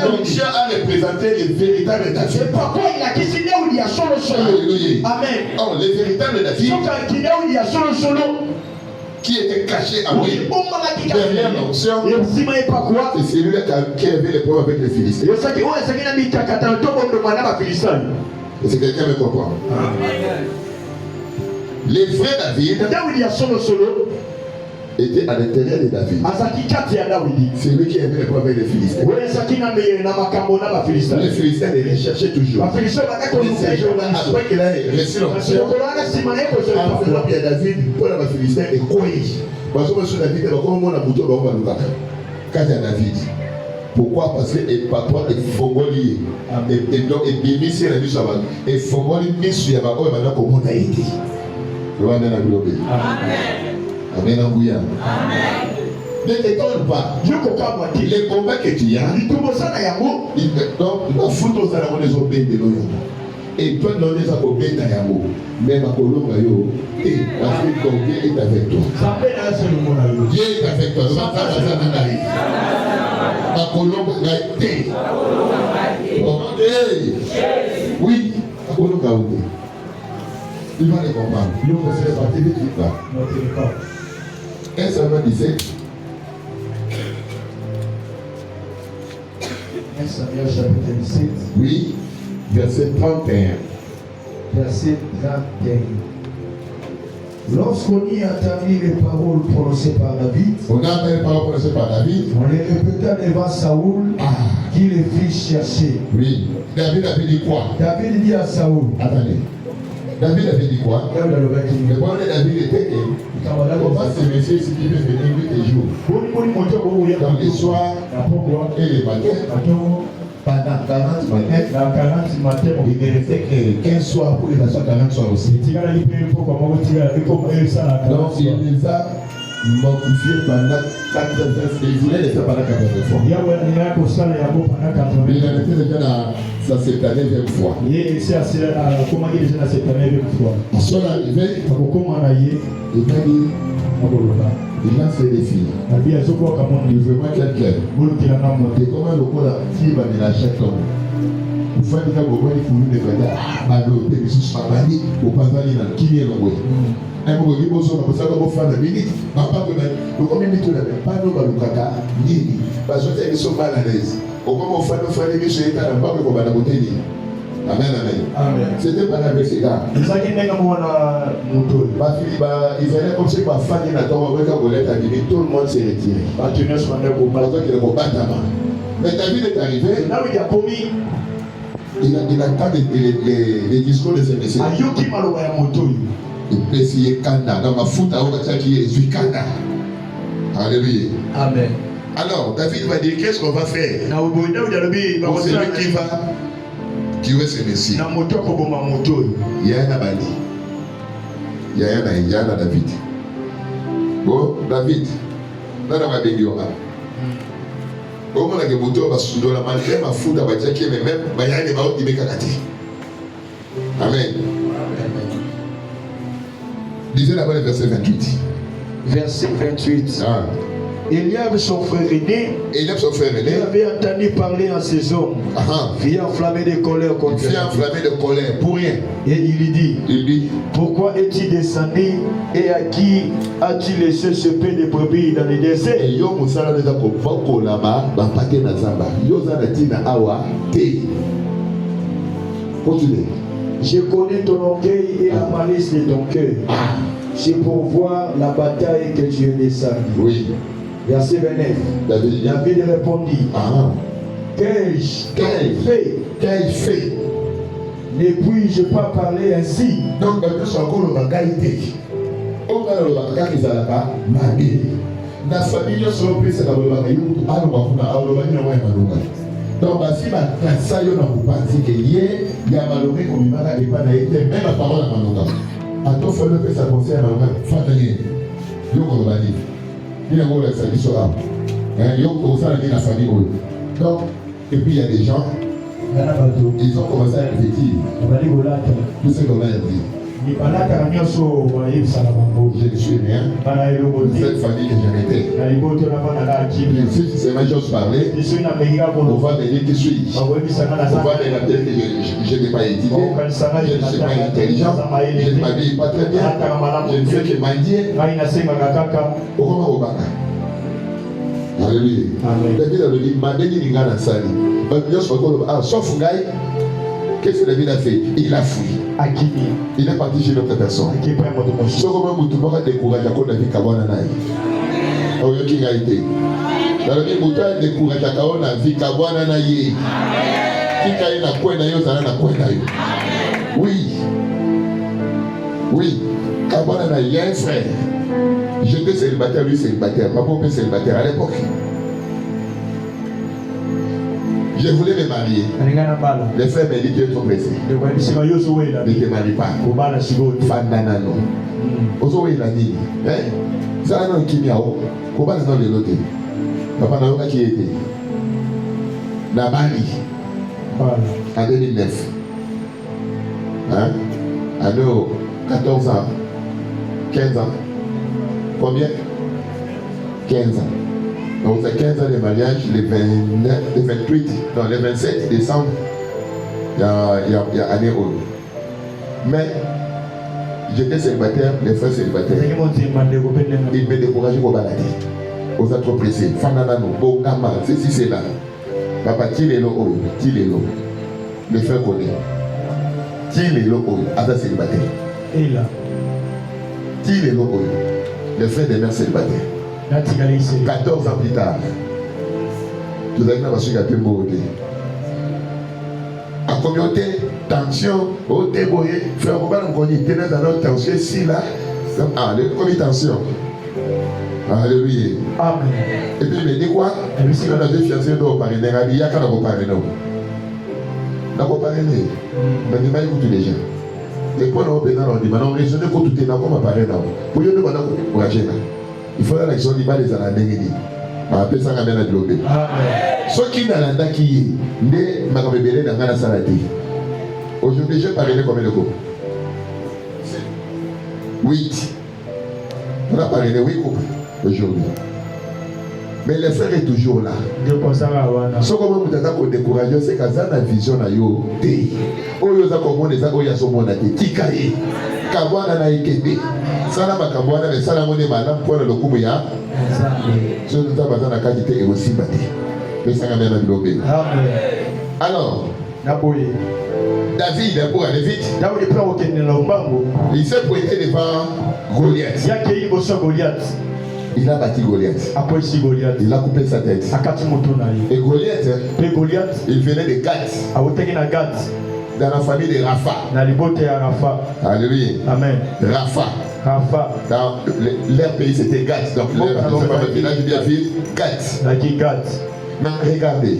L'onction a représenté le véritable David. Alléluia. Amen. Oh, le véritable David qui était caché à lui derrière l'onction, c'est celui-là qui avait les problèmes avec les Philistins. Et c'est quelqu'un me comprend. Les vrais David était à l'intérieur de David. C'est lui qui avait les problèmes avec les Philistins. Les Philistins les recherchaient toujours. Mais ces jours-là, après qu'il a reçu l'onction, enveloppe il y a David pour les Philistins et quoi parce que David, comme on a bouton, on va nous battre. Quand il y a David. Pourquoi? Parce que le papa est fongoli. Et donc, et Bimi, c'est la mission avant. Et fongoli, mission, il y a pas maintenant comment on a été. Le roi de la globe. Amen. Amen. Amen. Ne t'étonne pas. Les combats que tu as, donc, la foule aux alentours des obéis de l'Oyon. Et toi, non, les obéis d'Ayamo. Mais ma colombe, et parce que ton Dieu est avec toi. Dieu est avec toi. Ma colombe a été. Oui, ma colombe a été. Il va les comprendre. Il va faire partie de tout ça. 1 Samuel 17. 1 Samuel chapitre 17. Oui, verset 31. Verset 31. Lorsqu'on y entendit les paroles prononcées par David, on a entendu les paroles prononcées par David. On les répéta devant Saoul, qui les fit chercher. Oui. David avait dit quoi? David dit à Saoul. Attendez. David avait dit quoi? Le problème de David était que comment ce monsieur ici qui peut venir nuit et jour dans les soirs et les matins pendant 40 matins il ne restait que 15 soirs pour les assoirs 40 soirs aussi. Donc il les a mortifiés pendant 4 fois. Il voulait les faire pendant 4 fois. Mais il a été déjà dans sa 79e fois. À son arrivée, il a fait des filles. Il veut voir quelqu'un. Et comment le corps qui va de la chaque homme. Vous faites des gens qui font des bagages. Des sous mamani, au pantalon, qui est l'envoyé. Un peu de choses comme ça, comme faire des minutes. Papa, le combien de temps pas nous balukaka ni parce que ils sont mal à l'aise. Au moment où on fait des choses, il y a un peu de combat à côté. Amen, amen. C'était pas avec ces gars. Ils allaient comme si ma famille n'a pas envoyé qu'à voler ta vie. Tout le monde s'est retiré. Parce qu'il est combattant. Mais David est arrivé. Il a entendu les discours de ces messieurs. Il peut essayer Kanda. Dans ma foute, il est Kanda. Alléluia. Amen. Alors, David va dire qu'est-ce qu'on va faire pour celui qui veut ce Messie. Il y a un abali. Il y a un David. Bon, David, là, on va bénir. Bon, on a des motos, on va malgré ma foudre, on va dire qu'il y a même, il y a des maots qui me cacati. Amen. Lisez d'abord le verset 28. Verset 28. Eliab, son frère aîné, il avait entendu parler à ces hommes, fille enflammée de colère contre lui. Pour rien. Et il dit, pourquoi es-tu descendu et à qui as-tu laissé ce peu de brebis dans le désert? Je connais ton orgueil et la malice de ton cœur. C'est pour voir la bataille que tu es descendu. Oui. Verset 29. David répondit, Qu'ai-je fait? Ne puis-je pas parler ainsi? Donc, la famille sont prises à donc, si ça y est, on pense que hier, il y a malheureux comme il m'a dit, même la parole à Manoga. À ton frère, le ça conseille à Manoga, fatigué. Yo, comme on va dire, il y a un rôle à sa vie sur la. Yo, comme ça, la famille. Donc, et puis il y a des gens, ils ont commencé à réfléchir. Tout ce qu'on a dit. Je ne suis rien. Cette famille que j'en étais. Si c'est ma chose parler, on va me dire qui suis-je. On va me dire que je n'ai pas étudié, je ne suis pas intelligent, je ne m'habille pas très bien, je ne fais que mendier. Pourquoi on va Alléluia. David a dit, ma béni n'ingana sali. Sauf Ngaï, qu'est-ce que David a fait? Il a fui. Il est parti chez l'autre personne. Ce que vous pouvez décourager à David Kabana Naï. Au lieu qu'il a été. Dans le même temps, il décourage à Kabana vie Kabana Naï. Qui a eu la pointe d'ailleurs, ça a la pointe d'ailleurs. Oui. Oui. Kabana Naï, il y a un frère. J'étais célibataire, lui célibataire. Ma pauvre célibataire à l'époque. Je voulais me marier. Les frères me disent que tu es trop pressé. Ne te marie pas. Fandanano. Ozo il a dit. Ça n'a pas de miao. Comment est-ce que l'autre? Papa n'a pas qui était. La Bali. En 2009. Hein? Alors, 14 ans. 15 ans. Combien? 15 ans. Donc c'est 15 ans de mariage, les 28, non, les 27 décembre, il y a année haute. Mais j'étais célibataire, les frères célibataires. Ils me décourageaient pour balader. Aux trop pressés. Fananano, Bogama, ceci, c'est là. Papa, Tilelo, Tilelo. Les frères connaissent. Tilelo, à ta célibataire. Et là. Tilelo, les frères des mères célibataires. 14 ans plus tard, tout à l'heure, je suis mourir. À communauté, tension, au déboyé, frère Robert, on connaît, tenez dans notre tension, ici, là, le tension. Alléluia. Amen. Et puis, il me dit quoi? Si on avait fiancé, on parlait, il y a qu'à nous parler. Nous parler, mais il m'a écouté déjà. Et quand on est dans le débat, on raisonne pour tout est dans comme parler. Pour nous, on a encouragé. Il faut que les gens disent les années. On appelle ça la même globée. Ce qui n'a pas qui est, ma bébé dans la salade. Aujourd'hui, je parle de combien de coups? 8. On a parlé de 8 couples aujourd'hui. Mais le frère est toujours là. Ce que vous avez découragé, c'est que ça a une vision à yo. Oyo za komone za oya so mona te. Tikaye. Kabwana na ikebe. Sala makabwana mais sala mone malam pour le kumu ya. Ce que ça bazana qualité et aussi bâti. Mais ça ramène à l'obé. Alors, David pour aller vite. Il s'est pointé devant Goliath. Il a battu Goliath. Il a coupé sa tête. Et Goliath, il venait de Gath. Dans la famille de Rapha. Alléluia. Amen. Rapha. Dans leur pays c'était Gath. Donc leur village de David, Gath. Mais regardez.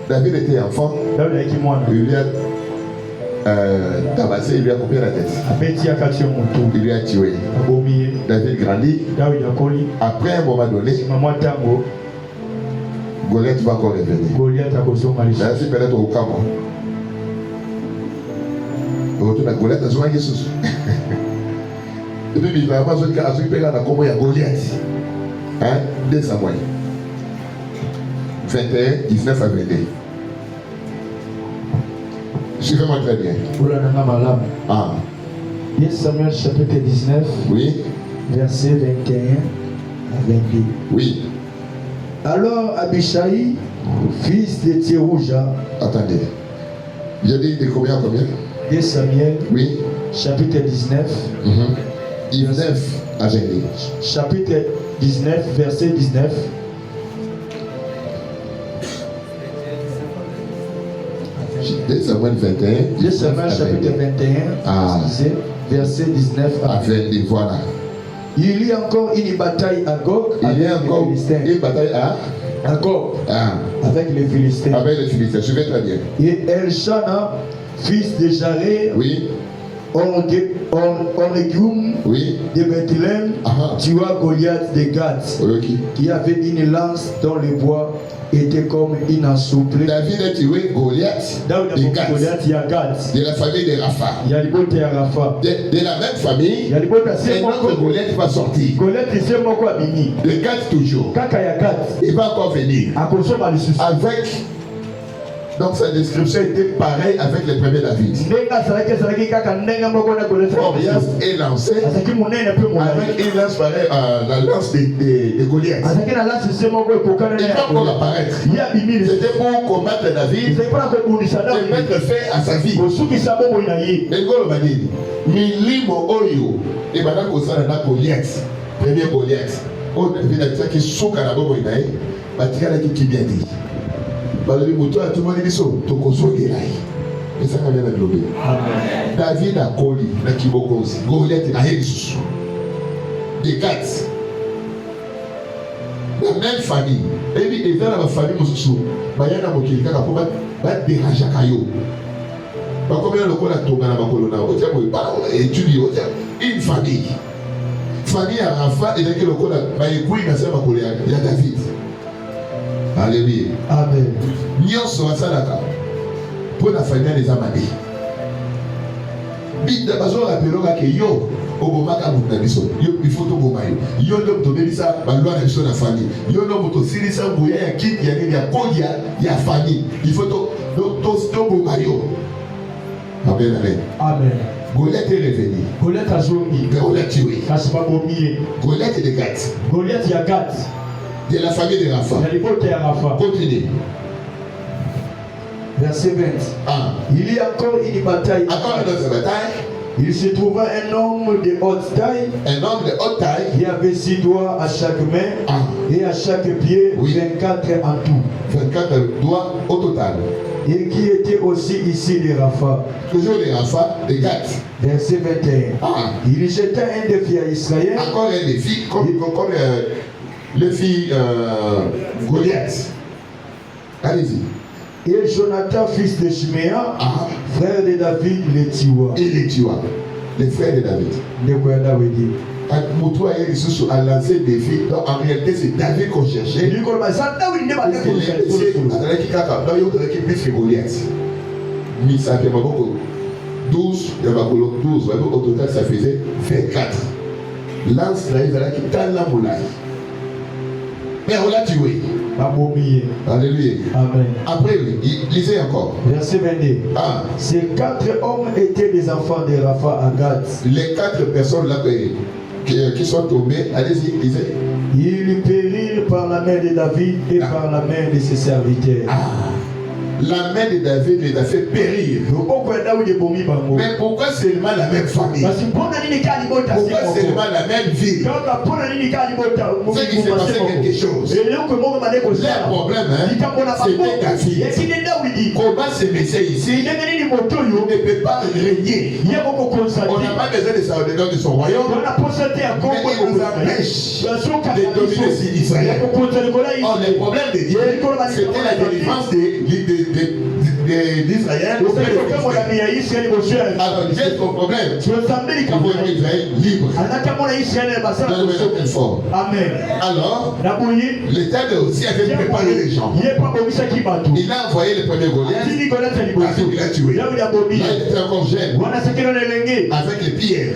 David était enfant. Il lui a tabassé, il lui a coupé la tête. Il lui a tué. David grandit. Après un moment donné, Goliath va encore revenir. Merci peut-être au Cameroun. Goliath a joué Jésus. Et puis il va pas se casser, il va Goliath. Hein? 2 Samuel. 21, 19 à 22. Suivez-moi très bien. Ah. 2 Samuel chapitre 19. Oui. Verset 21 à 22. Oui. Alors Abishai, fils de Tsérouja. Attendez. J'ai dit de combien à combien? 2 Samuel. Oui. Chapitre 19. 19 à 22. Chapitre 19, verset 19. Deux Samuel 21. 2 Samuel chapitre 21. Verset 19 à 22. Voilà. Il y a encore une bataille à Gog. Il y a encore une bataille à Gog. Avec les Philistins. Avec les Philistins. Je vais très bien. Et Elshana, fils de Jaré. Oui. Orégum, oui. De Bethléem, tua Goliath de Gath, qui avait une lance dont le bois était comme une ensouplée. David a tué Goliath de Gath, de la famille de Rapha. De la même famille, un autre Goliath va sortir. De Gath toujours. Il va encore venir. Avec. Donc sa description était pareille avec le premier David. Goliath est lancé avec une lance pareille à la lance de Goliath. Il va encore apparaître. C'était pour combattre David et mettre fin à sa vie. Mais Milimo Oyo et Madame Kosana na Goliath, premier Goliath. On a vu la qui souka na bobo inae, batika la qui bien dit. Balobi moto a tout le monde dit so to kosoge lai. Et ça va bien la globe. David a koli na kiboko aussi. Goliath na Jésus. Des quatre. La même famille. Et puis et dans la famille mosusu, bayana mokili kaka po ba déranger kayo. Ba combien le ko la tonga na bakolo na otia mo ba étudier otia une famille. Famille à Rapha et donc le ko la ba ekui na sema ko ya David. Alléluia. Amen. Nyonso wasalaka pour la famille des amadi. Bida bazo rappelera que yo obomaka muna biso. Yo il faut to bomayo. Yo ndo to belisa balwa na biso na famille. Yo ndo to silisa buya ya kiti ya nini ya kodia ya famille. Il faut to bomayo. Amen. Amen. Goliath est revenu. Goliath a zongi. Goliath tué. Kaspa bomié. Goliath de Gath. Goliath ya Gath. De la famille de Rapha. Continue. Verset 20. Il y a encore une bataille. Encore une autre bataille. Il se trouva un homme de haute taille. Un homme de haute taille. Il avait 6 doigts à chaque main. Et à chaque pied, 24 en tout. 24 doigts au total. Et qui était aussi ici de Rapha. Toujours de Rapha, de Gath. Verset 21. Il jeta un défi à Israël. Encore un défi, comme le fit Goliath. Allez-y. Et Jonathan, fils de Shiméa, frère de David, le tua. Et le tua. Le frère de David. Moutoua et Ressources a lancé des défis. Donc en réalité, c'est David qu'on cherchait. C'est Goliath. Mais ça fait beaucoup. 12, il y avait 12. Au total, ça faisait 24. Lance là, il va qui t'a la moulaille. Mais on l'a tué. Alléluia. Amen. Après, lisez encore. Verset 22. Ces 4 hommes étaient des enfants de Rapha à Gath. Les 4 personnes là qui sont tombées, allez-y, lisez. Ils périrent par la main de David et par la main de ses serviteurs. La main de David les a fait périr. Mais pourquoi seulement la même famille? Pourquoi seulement la même ville? C'est qu'il s'est passé quelque chose. Le problème, c'était David. Comment ce monsieur ici ne peut pas régner? On n'a pas besoin de ça au-dedans de son royaume. Mais il nous empêche de dominer sur Israël. Or, le problème de Dieu, c'était la délivrance d'Israël. Alors Dieu est ton problème. Il faut Israël libre. Donne-moi fort. Amen. Alors, l'Éternel aussi avait préparé les gens. Il a envoyé le premier Goliath. Il a tué. Là, il était encore jeune. Avec les pierres.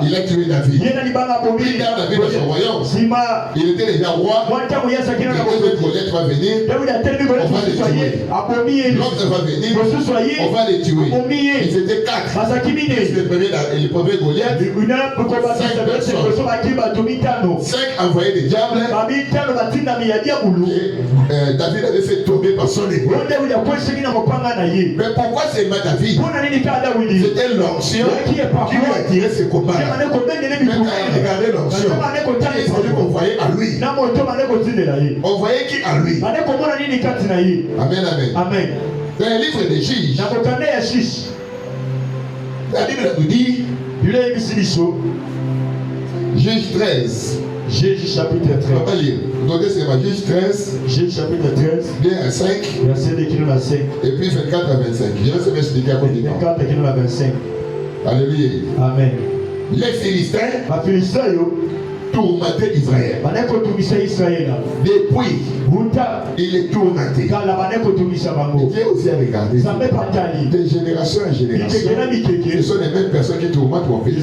Il a tué David. Puis David dans son royaume. Il était déjà roi. Le Goliath va venir. On va les tuer. L'autre va venir. On va les tuer. Ils étaient 4. Le premier Goliath. 5 envoyés des diables. David avait fait tomber par son épée. Mais pourquoi c'est ma David? C'était l'onction qui lui a tiré ses combats. Mais quand il regardait l'onction, il s'est envoyé à lui. On voyait qui à lui? Amen, amen. Amen. Dans le livre des Juges, la Bible nous dit, Juge 13. Jésus chapitre 13. On va lire. Notez c'est ma Juge 13. Jésus chapitre 13. Bien à 5. Verset de 5. Et puis 24 à 25. Je vais se m'expliquer à côté de 24 à 25. Alléluia. Amen. Les Philistins tourmentaient Israël. Depuis, il est tourmenté. Dieu aussi a regardé. De génération en génération. Ce sont les mêmes personnes qui tourmentent mon pays.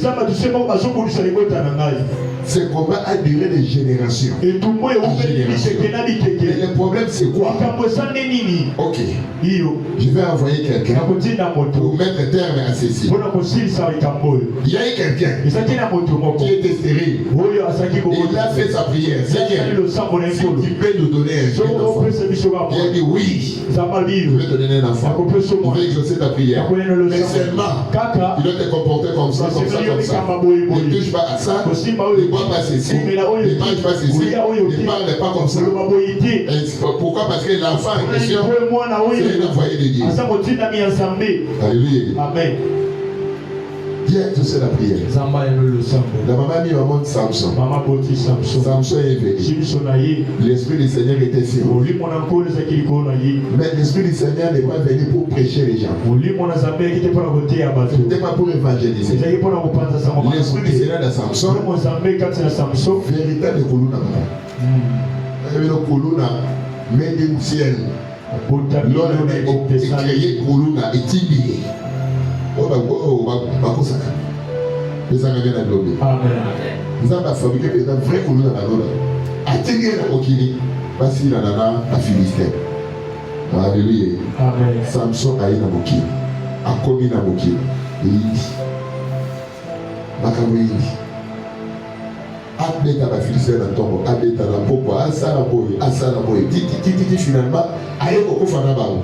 Ce combat a duré des générations. Et le problème c'est quoi? Ok. Je vais envoyer quelqu'un pour mettre terme à ceci. Il y a eu quelqu'un qui était stérile. Il a fait sa prière. Seigneur, si tu peux nous donner un enfant. Il a dit oui. Je vais te donner un enfant. Je vais exaucer ta prière. Mais seulement, il doit te comporter comme ça, comme ça, comme ça. Ne touche pas à ça. Ne bois pas ceci. Ne mange pas ceci. Ne parle pas comme ça. Pourquoi? Parce que l'enfant en question, c'est un envoyé de Dieu. Alléluia. Amen. Dieu a exaucé la prière. La maman a mis au monde Samson. Samson est venu. L'Esprit du Seigneur était sur lui. Mais l'Esprit du Seigneur n'est pas venu pour prêcher les gens. Ce n'était pas pour évangéliser. L'Esprit du Seigneur de Samson, véritable Kuluna. Le Kuluna, mais du ciel. L'homme est créé Kuluna et Tibié. Nous avons fabriqué un vrai Kuluna. Atteindre la Okini, parce qu'il a un Philistin. Alléluia. Samson a eu un Okini. A commis un Okini. Il dit Makamouini. Abeta la Philistin dans ton mot. Abeta la Poko. Asala Boy. Asala Boy. Titi finalement. Aïe Koko Fanabao.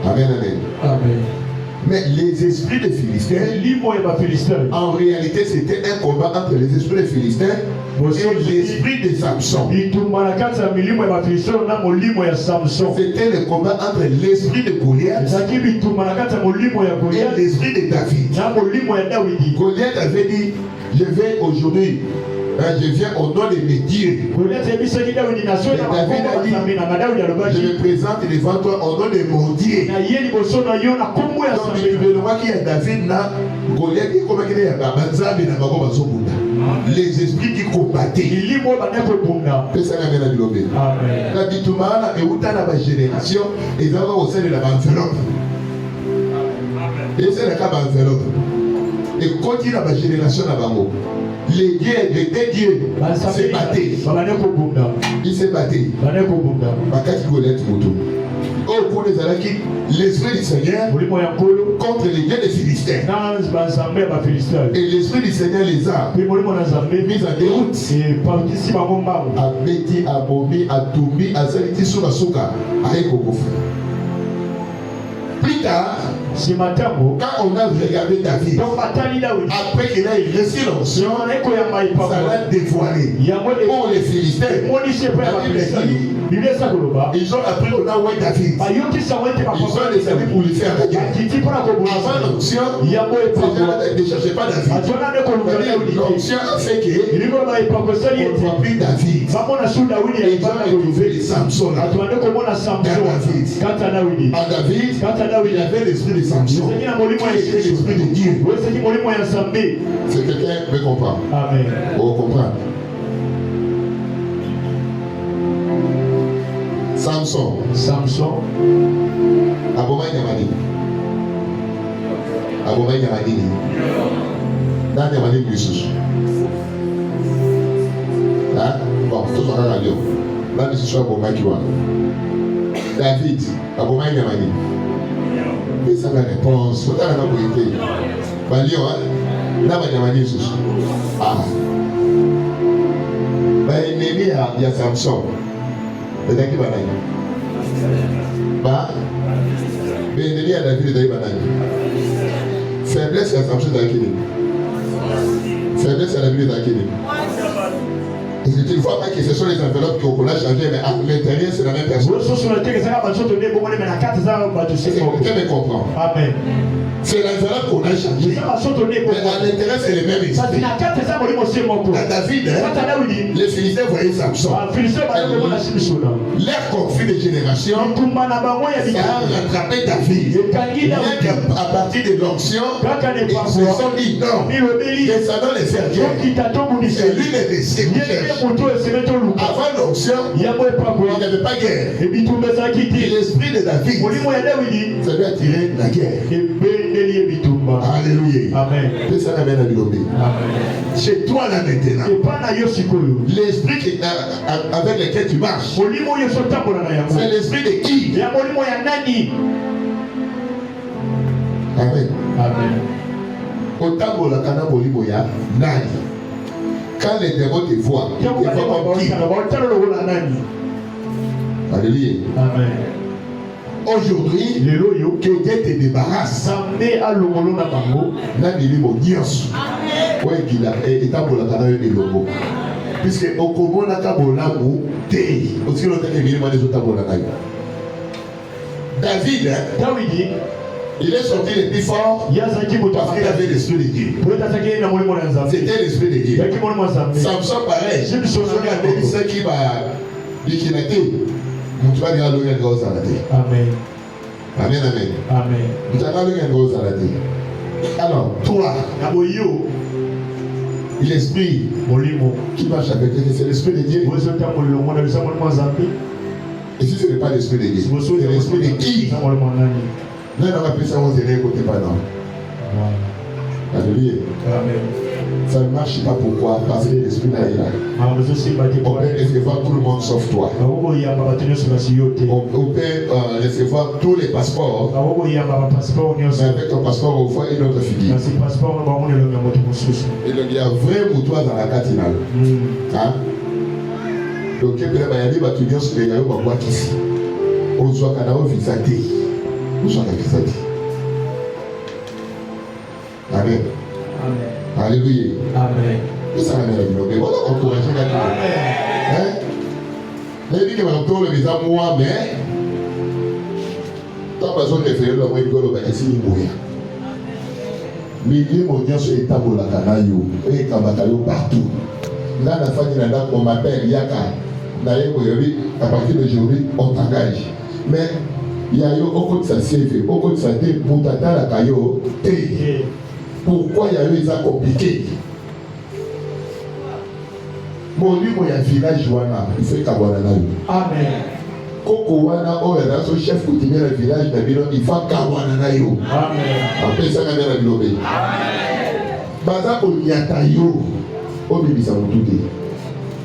Amen, amen. Amen. Mais les esprits des Philistins, en réalité, c'était un combat entre les esprits des Philistins et l'esprit de Samson. C'était le combat entre l'esprit de Goliath et l'esprit de David. Goliath avait dit, je vais aujourd'hui, je viens au nom de mes dieux. David a dit, je me présente devant toi au nom de mon Dieu. Donc, le roi qui est David, Goliath, les esprits qui combattaient. La bitumana et où dans la génération, ils ont au sein de la enveloppe. Et c'est le cas d'enveloppe. Et quand il y a la génération là-bas, les dieux, les dieux se battaient. Ils se battaient. Au cours des années, l'esprit du Seigneur contre les dieux des Philistins. Et l'esprit du Seigneur les a mis en déroute. Abeti, Abomi, Atumbi, Azaliti, Soukasuka, Aïkokofu. Plus tard, Quand on a regardé David, après qu'il ait reçu l'onction, ça l'a dévoilé. Pour les Philistins, ils ont appris qu'on a oué David. Ils ont les amis pour lui faire la guerre. Avant l'onction, ne cherchez pas David. L'onction a fait qu'on ne voit plus David. Et ils ont retrouvé les Samson. À David, il y avait l'esprit de Samson. Et l'esprit de Dieu. C'est quelqu'un qui peut comprendre. Amen. Vous comprenez? Samson. Abomai Yamadi. Dans Yamadi Missus. Bon, tout ça va aller. Là, Missus Abomai Kiwa. David, Abomai Yamadi. Mais ça la réponse. Faut t'en avoir été. Balio, hein? Là, Yamadi Missus. Il y a Samson. C'est qui va naître? Mais il y a David de Daïbanani. Faiblesse à Samson d'Akini. Faiblesse à David d'Akini. Tu ne vois pas que ce sont les enveloppes qu'on a changées, mais à l'intérieur, c'est la même personne. Quelqu'un me comprend. Amen. C'est l'enveloppe qu'on a changé. Mais à l'intérieur, c'est les mêmes esprits. Dans David, les Philistins voyaient Samson. Leur conflit de génération, ça a rattrapé David. Rien qu'à partir de l'onction, ils se sont dit non, que ça doit les faire guerre. C'est lui le décès. Avant l'onction, il n'y avait pas guerre. Et l'esprit de David, ça lui a tiré la guerre. Alléluia. Amen. C'est toi là maintenant. L'esprit avec lequel tu marches, c'est l'esprit de qui? Amen. Amen. Quand les démons te voient, ils te voient comme qui? Alléluia. Amen. Aujourd'hui, que Dieu te débarrasse. Puisque au Congo, David, il est sorti le plus fort parce qu'il avait l'esprit de Dieu. C'était l'esprit de Dieu. Samson pareil. Je me souviens de ce qui va dire. Amen. Amen, amen. Amen. Alors, toi, l'esprit qui marche avec toi, c'est l'esprit de Dieu. Et si ce n'est pas l'esprit de Dieu, c'est l'esprit de qui? Là, on appelle ça, on dirait côté pendant. Alléluia. Amen. Ça ne marche pas pourquoi? Parce que l'esprit là est là. On peut recevoir tout le monde sauf toi. On peut recevoir tous les passeports. Mais avec ton passeport, on voit une autre figure. Et donc il y a vrai moutoir dans la catinale. Hein? Donc il y a des bâtiments sur les gaillons pour ici. On soit canal visité. On soit visité. Amen. Amen. Alléluia. Amen. Tout ça, on a développé. Voilà, encourager la vie. Hein? Les gens qui m'ont le visa, moi, mais. Tant que je réfère, le moins que le ici, il mourir. Mais il y a des gens qui sont à la canaille, et partout. Là, la famille, on m'appelle Yaka. À partir d'aujourd'hui, on t'engage. Mais il y a eu beaucoup de ça, beaucoup de ça, pour t'attendre la caillou. Pourquoi il y a eu ça compliqué? Mon lui, il y a un village, il fait Kawana. Amen. Koko wana oya so chef coutumier le village de Bilo, il faut Kawana yo. Amen. Après ça, on a bien la Bilo. Amen. Baza ko nyata yo. O bibisa mutuki.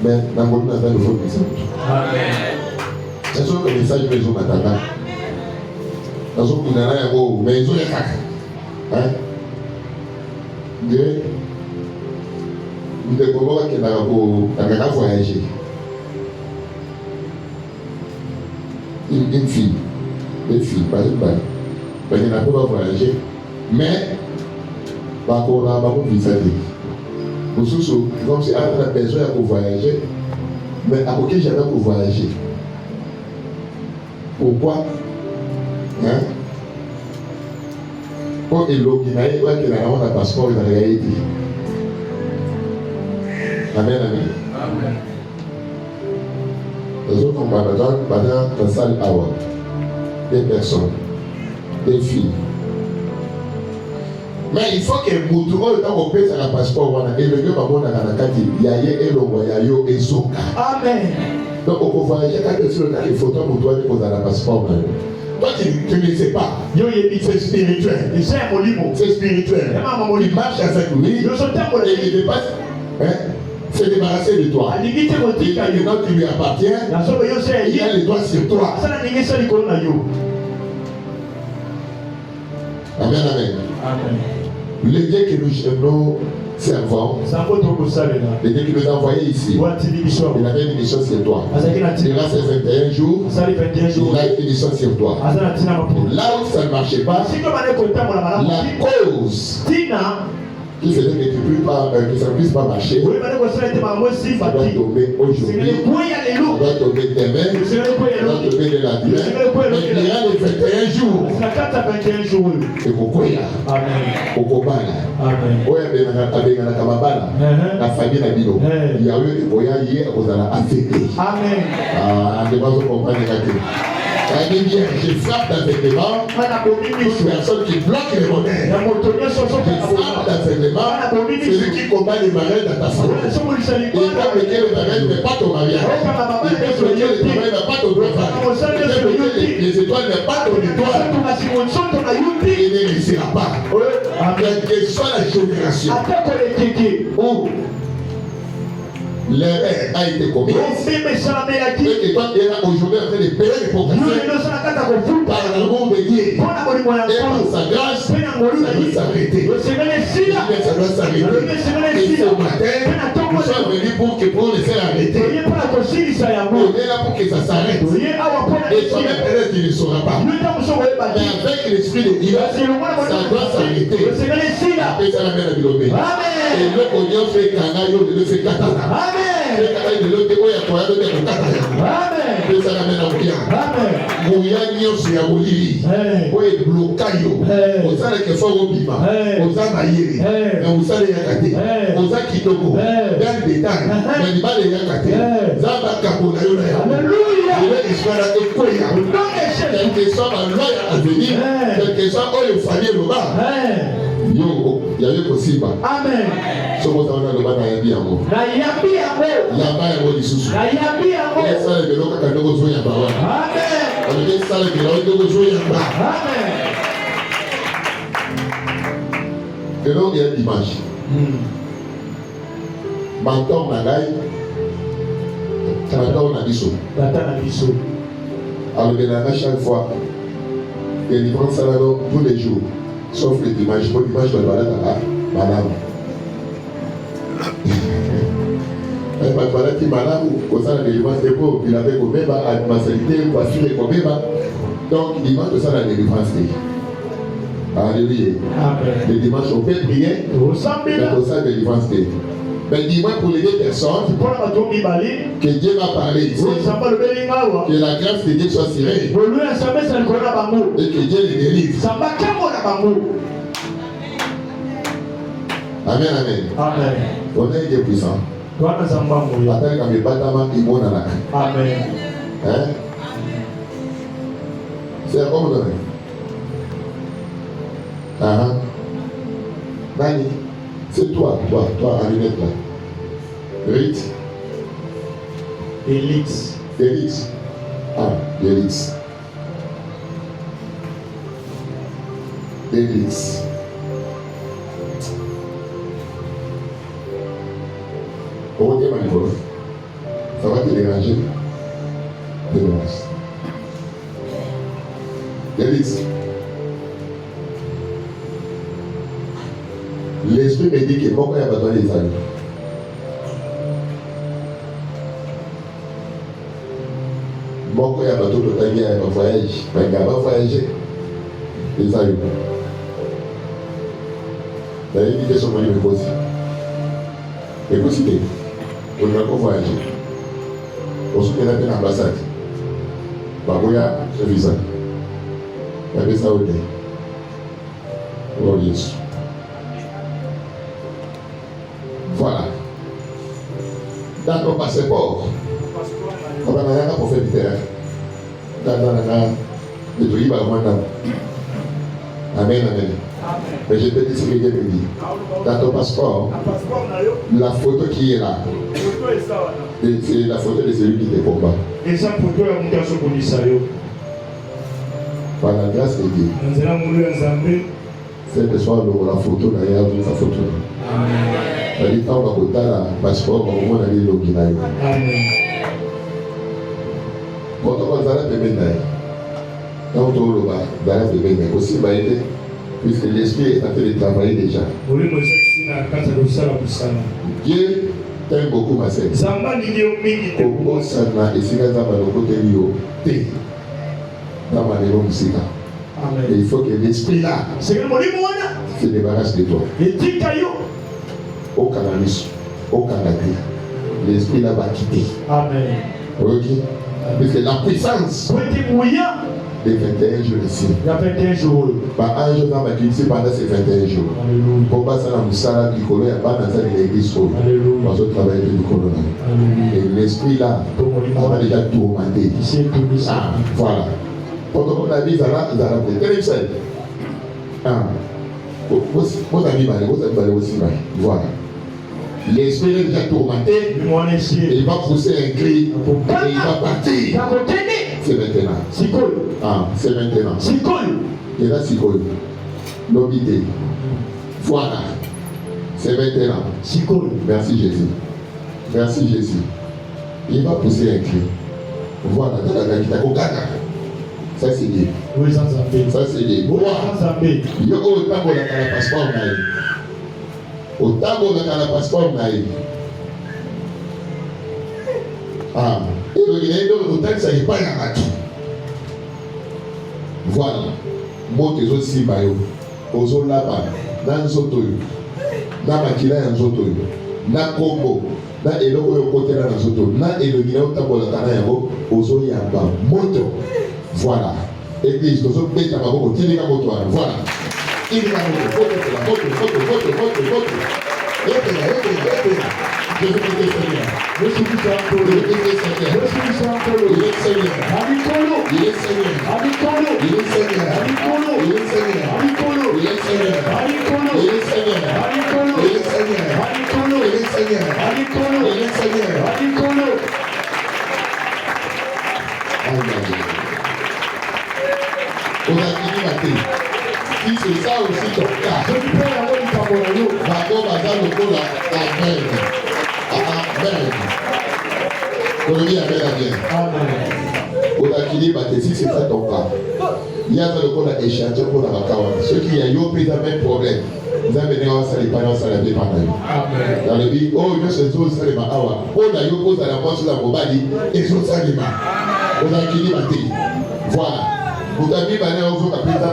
Mais dans le monde, il faut que ça. Amen. C'est sûr que le message de Jésus m'attend. Dans ce qu'il y a un mot, mais ils ont les cacs. Hein? Dieu, nous découvrons qu'il y a un voyager. Une fille, pas une balle. parce qu'il n'a pas voyager. Mais, par contre, on a beaucoup visité. Pour ceux comme si on a besoin de voyager, mais à aucun jamais pour voyager. Pourquoi? Hein? Quand il y a un passeport, il a réalité. Amen, amen. Amen. Les autres ont besoin dans la salle à des personnes, des filles. Mais il faut que Moutouro ait un peu sur le passeport. Et le mieux, il y a et le royaume et Soka. Amen. Donc, on peut voyager quand tu as des photos pour toi, tu as le passeport. Toi, tu ne sais pas. C'est spirituel. C'est spirituel. Il marche avec lui. Et il dépasse. Se débarrasser de toi. Et maintenant, tu lui appartiens. Il a les doigts sur toi. Amen, amen. Amen. Le Dieu que nous servons, le Dieu qui nous a envoyés ici, il avait une mission sur toi. Durant ces 21 jours, il a une mission sur toi. Là où ça ne marchait pas, la cause qui faisait que ça ne puisse pas marcher, ça doit tomber aujourd'hui, ça doit tomber demain, ça doit tomber de la demain, mais il y a les 21 jours. Et pourquoi il y a la famille n'a bilo. Il y a eu des voyages hier, vous allez affecter. Amen. Ah, je ne sais pas si vous comprenez. Je frappe d'aveuglement toute personne qui bloque les modèles. Je frappe d'aveuglement celui qui combat les mariages dans ta famille. Et comme lequel le mariage n'est pas ton mariage. Et comme lequel le mariage n'est pas ton droit. Et comme lequel les étoiles n'est pas ton étoile. Il ne réussira pas. Quelle que soit la génération où l'erreur a été commise, et que toi tu es là aujourd'hui en train de payer les progressions par l'amour de Dieu et par sa grâce, ça doit s'arrêter. Ça doit s'arrêter. Et ce matin, nous sommes venus pour laisser arrêter. On est là pour que ça s'arrête. Et toi-même peut-être tu ne sauras pas. Mais avec l'esprit de Dieu, ça doit s'arrêter. Et ça l'amène à Bilobé. Et le cognon fait Kanayo, le fait Katana. Amen. Yo, il y avait possible. Amen. Ce que vous avez le bas d'Ayambi en haut. L'Ayambi en haut. Yamba en haut, l'Issoussou. L'Ayambi en haut. Et ça, le vélo, quand on a besoin d'Yamba. Amen. On dit ça, le vélo, on a besoin d'Yamba. Amen. Et donc, il y a dimanche. Maintenant, on a gaï. Maintenant, on a biso. Alors, il y a chaque fois. Il y a des grands salades tous les jours. Sauf le dimanche, le dimanche, on va aller à Madame. Madame qui Madame, au sein de l'élément, c'est pour qu'il avait comme même à l'adversité, pour assurer comme même. Donc, dimanche, au sein de l'élément, alléluia. Le dimanche, on peut prier, mais au sein de l'élément, mais dis-moi pour les deux personnes que Dieu m'a parlé ici, que la grâce de Dieu soit tirée et que Dieu les délivre. Amen, amen. Amen. On est Dieu puissant. Amen. Hein? C'est un bon domaine. Nani? C'est toi, en lunette là. Rite. Élix. Ah, Élix. Comment dire, Manipolo? Ça va te déranger? Élix. L'esprit me dit que pourquoi il n'y a pas besoin des amis. Pourquoi il n'y a pas besoin de voyage. Mais il n'y a pas voyagé. Les aïeux. La invitation de me poser. Mais possible. On va pas voyager. On se met à l'ambassade. Baboya, je vis ça. Il y avait ça au nez. Oh Jésus. Voilà. Dans ton passeport, on a rien pour faire du terrain. Amen, amen. Mais je peux te dire ce que Dieu me dit. Dans ton passeport, la photo qui est là, c'est la photo de celui qui te combat. Par la grâce de Dieu, cette soir, la photo n'a rien vu sa photo. C'est-à-dire, quand on va côté là, passeport, on va aller au Guinée. Quand on va dans la Bénin, quand on va dans la Bénin, aussi, puisque l'esprit est en train de travailler déjà. Dieu t'aime beaucoup, ma sœur. Comment ça n'a et si la zamba le côté rio, t'es dans ma maison musique. Et il faut que l'esprit là se débarrasse de toi. Au cannabis, au cannabis, l'esprit là va quitter. Amen. Ok? Parce que la puissance des 21 jours ici. Il y a 21 jours. Par un jour dans ma culture pendant ces 21 jours. Pour passer dans le salon du colon, il n'y a pas dans ça de l'église. Parce qu'on travaille du colon. Et l'esprit là, on a déjà tourmenté. Ah, voilà. Quand on a vu ça là, il a rappelé. Quel ça? Ah. Vos amis valent aussi. Voilà. L'esprit est déjà tourmenté. Il va pousser un cri. Et il va partir. C'est maintenant. Ah, c'est maintenant. Et là, c'est quoi? L'obité. Voilà. C'est maintenant. Merci Jésus. Merci Jésus. Il va pousser un cri. Voilà. Ça c'est dit. Ça c'est dit. Il y a autant de la passeport. Autant de la passeport. Ah. Et le Guinée, l'automne, ça n'est pas un tout. Voilà. Moi, je suis aussi maillot. Aux là-bas, dans Zotoyo, dans Makila, dans Zotoyo, dans Congo, dans Eloko, côté là, dans Zotoyo, dans Elogina, dans Bolakana, aux Yamba, moto. Voilà. Église, nous sommes bêtes à ma boue, il y a moto. Voilà. Il y a moto. Je vous dis Seigneur. Je suis Seigneur. Il est Seigneur. Il est Seigneur. Il est Seigneur. Il est Seigneur. Il est Seigneur. Il est Seigneur. Il est Seigneur. Il est Seigneur. Il est Seigneur. On a fini ma tête. Si c'est ça aussi ton cas, je peux avoir une parole. D'accord, madame, le col Amen. Amen. On dit Amen. On a fini ma tête. Si c'est ça ton cas, il y a le col à échanger pour la vacances. Ceux qui ont eu le même problème, vous avez venu à salir pendant ça la vie pendant nous. Dans le dit, oh, je suis tous salima awa. On a eu pose à la porte sur la mobile et sur salima. On a fini ma tête. Voilà. Vous avez vu, président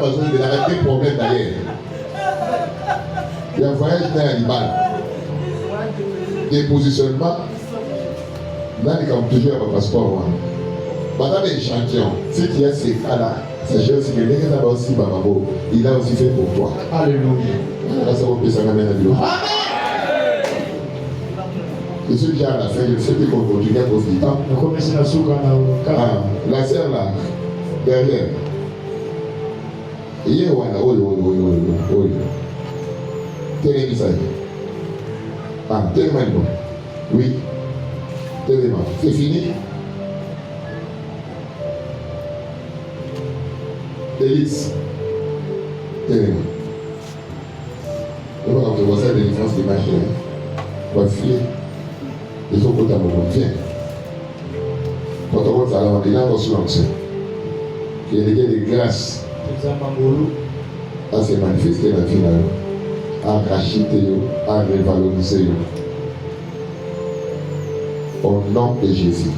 Bazoum, il a des problèmes d'ailleurs. Il y a un voyage dans l'animal. Des positionnements. Là, il y a toujours un passeport. Madame échantillon, si tu as ces cas-là, sachez aussi que les gens aussi, il a aussi fait pour toi. Alléluia. Là, ça va payer ça quand même à Dieu. Je suis déjà à la fin, je sais qu'on continue à profiter. La sœur là, derrière. Et il y a tellement. Oui. Tellement. C'est fini. Délice. Tellement. On va voir ça de défense des machines. On va filer. Il faut que tu aies viens. Quand on va faire il y a un reçu l'ancien. Il y a des gars de grâce. À se manifester dans la vie, à racheter, à revaloriser. Au nom de Jésus.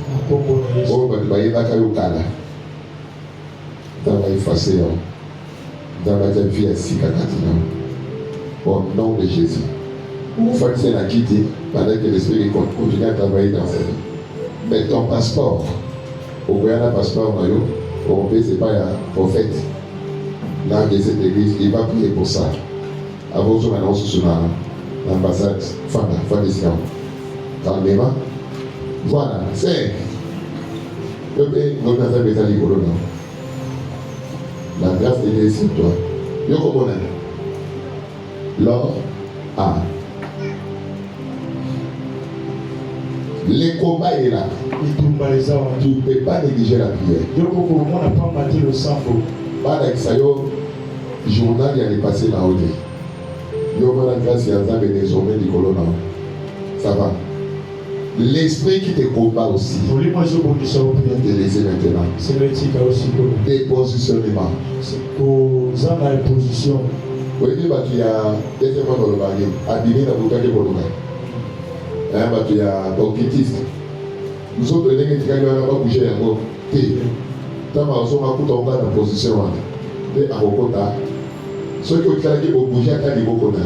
On va effacer. Au nom de Jésus. Vous faites la quitter pendant que l'Esprit continue à travailler dans cette vie. Mais ton passeport, au Guyana passeport, on peut c'est pas un prophète. Là, de cette église, il va prier pour ça. Avant que je m'annonce sur l'ambassade, fin de Sion. Calmement. Voilà, c'est. La grâce de Dieu sur toi. Yo comment on est? Lors, le combat est là. Tu ne peux pas négliger la prière. Pas d'exayo, journal il y a dépassé la haute. Yo la grâce il y a des sommets du colonne. Ça va. L'esprit qui te combat aussi. Te laisser maintenant. Dépositionnement. Position. Oui, il y a des gens dans le bagage. Abîmé dans le bouquet de Bologna. Il y a des banquitistes. Nous autres, les gens qui n'ont pas bougé à mot. Tant que nous avons tout en position. Et à Bokota. Ceux qui ont bougé à Bokota.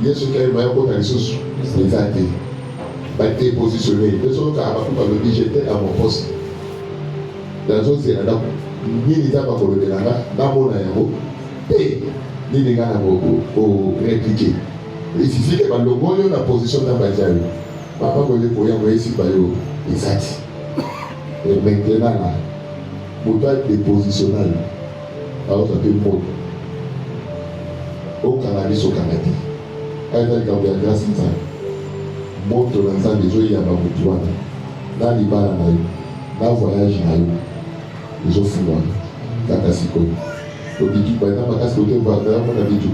Il y a ceux qui ont les sous. Les athées. Été positionné. Les autres qui ont dit j'étais à mon poste. Dans les autres, c'est là-dedans. Ni les gens qui ont dit là-dedans. Dans mon aéro. Et les gens qui ont répliqué. Il suffit que le monde ait la position dans la Bajaï. Papa vous avez ici exact. Et maintenant là, pour toi être dépositionné, alors ça peut être mot. Au cannabis au Canada. Avec la grâce de ça. Monte l'ensemble des gens, il y a ma boutoine. Dans les bars, dans le voyage, les autres fous. Dans la psychologie. Donc, par exemple, quand on a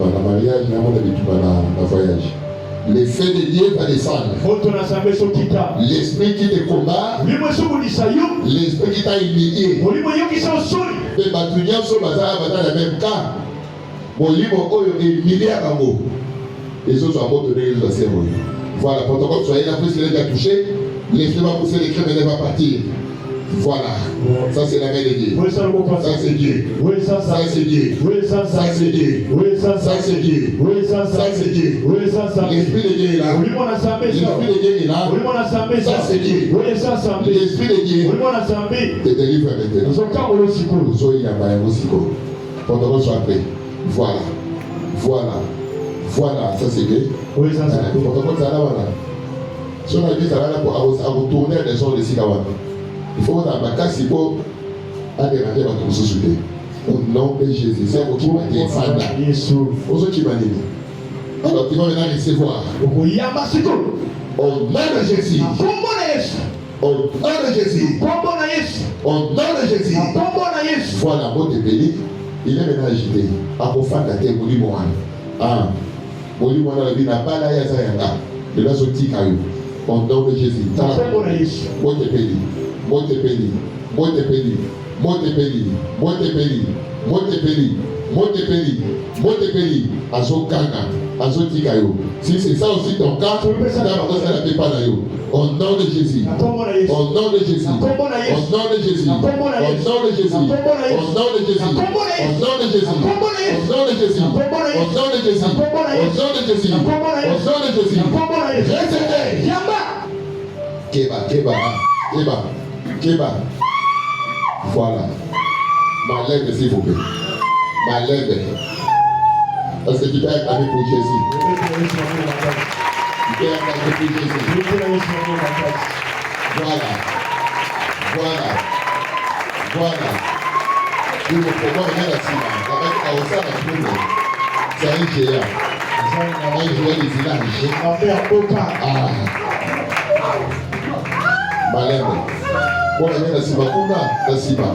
le mariage, on a le voyage. L'effet de Dieu va descendre. L'esprit qui te combat, l'esprit qui t'a humilié. Les bâtonniers sont dans le même cas. Mon livre est humilié à Rambo. Les autres sont abandonnés, les autres sont. Voilà, pour que soyez là, plus qu'il a touché, l'esprit va pousser les crèmes et il va partir. Voilà, ça c'est la main de Dieu. Ça c'est Dieu. Ça c'est Dieu. Ça c'est Dieu. Ça c'est Dieu. Ça c'est Dieu. L'esprit de Dieu est là. L'esprit de Dieu est là. Ça c'est Dieu. L'esprit de Dieu te délivre maintenant. Vous soyez là-bas, pour que soit prêt. Voilà. Voilà, ça c'est Dieu. Pour que ça là, si on a dit ça là pour retourner les gens de Sikawan. Il faut que la casse pour adhérer à votre société. Au nom de Jésus, c'est vous qui m'avez fait. Aux autres qui m'ont dit. Alors tu vas maintenant recevoir. Au nom de Jésus. Au nom de Jésus. Au nom de Jésus. Voilà, votre pays, il est maintenant agité. À pour faire la terre, Moli Mohan. Ah, Moli Mohan, la vie n'a pas la Yazayanga. De la sortie caillou. Au nom de Jésus. Votre pays. Montepelli, Azokanga, Azotikayo. Si c'est ça aussi ton cas, ça ne pas là. Au nom de Jésus. Au nom de Jésus. Au nom de Jésus. Au nom de Jésus. Au nom de Jésus. Au nom de Jésus. Au nom de Jésus. Au nom de Jésus. Au nom de Jésus. Au nom de Jésus. Recevez. Keba. Voilà. Ma lèvre, s'il vous plaît. Ma lèvre. Est-ce que tu peux acclamer pour Jésus? Tu peux acclamer pour Jésus. Voilà. Tu me promets rien à Sima. Avec Aosa, c'est un géant. Un joueur de village. Ma lèvre. Bon, il y a la Siba. La Siba.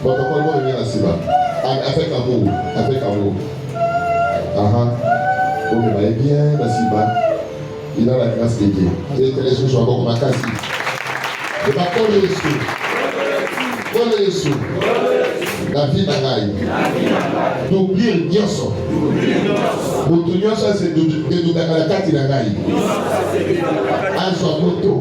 Protocole, bon, il y a la Siba. Avec amour. Bon, il va bien, la Siba. Il a la grâce de Dieu. Et que les choses soient encore comme un cassis. Et pas pour le Jésus. La vie n'a pas. D'oublier le Nyoso. Moto Nyoso, c'est de nous la carte n'a pas. Azamoto.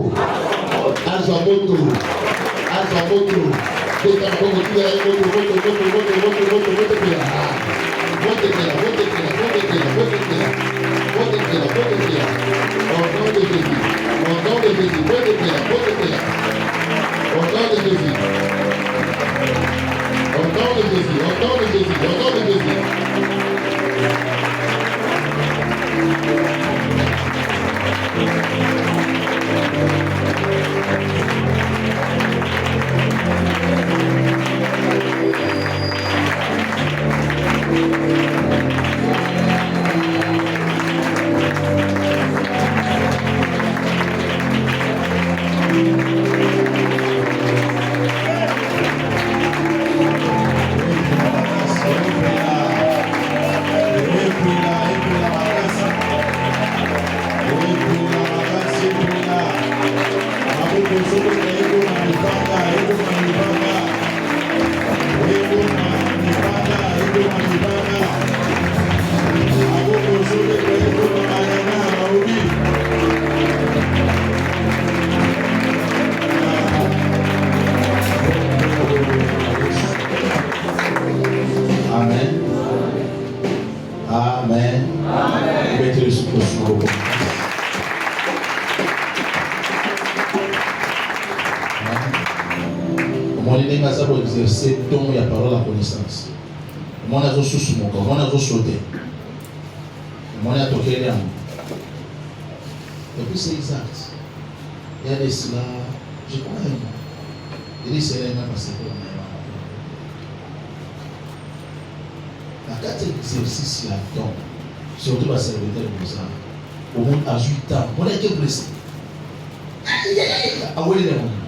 exercer don et la parole à connaissance. Mon azo sous mon corps, mon azo sauté. Mon azo toqué les âmes. Et puis c'est exact. Il y a des cela, je crois. Il dit c'est les mêmes parce que la carte d'exercice là-dedans, surtout la serviteur de ça, au monde à 8 ans, on a été blessé. Ah oui, les gens.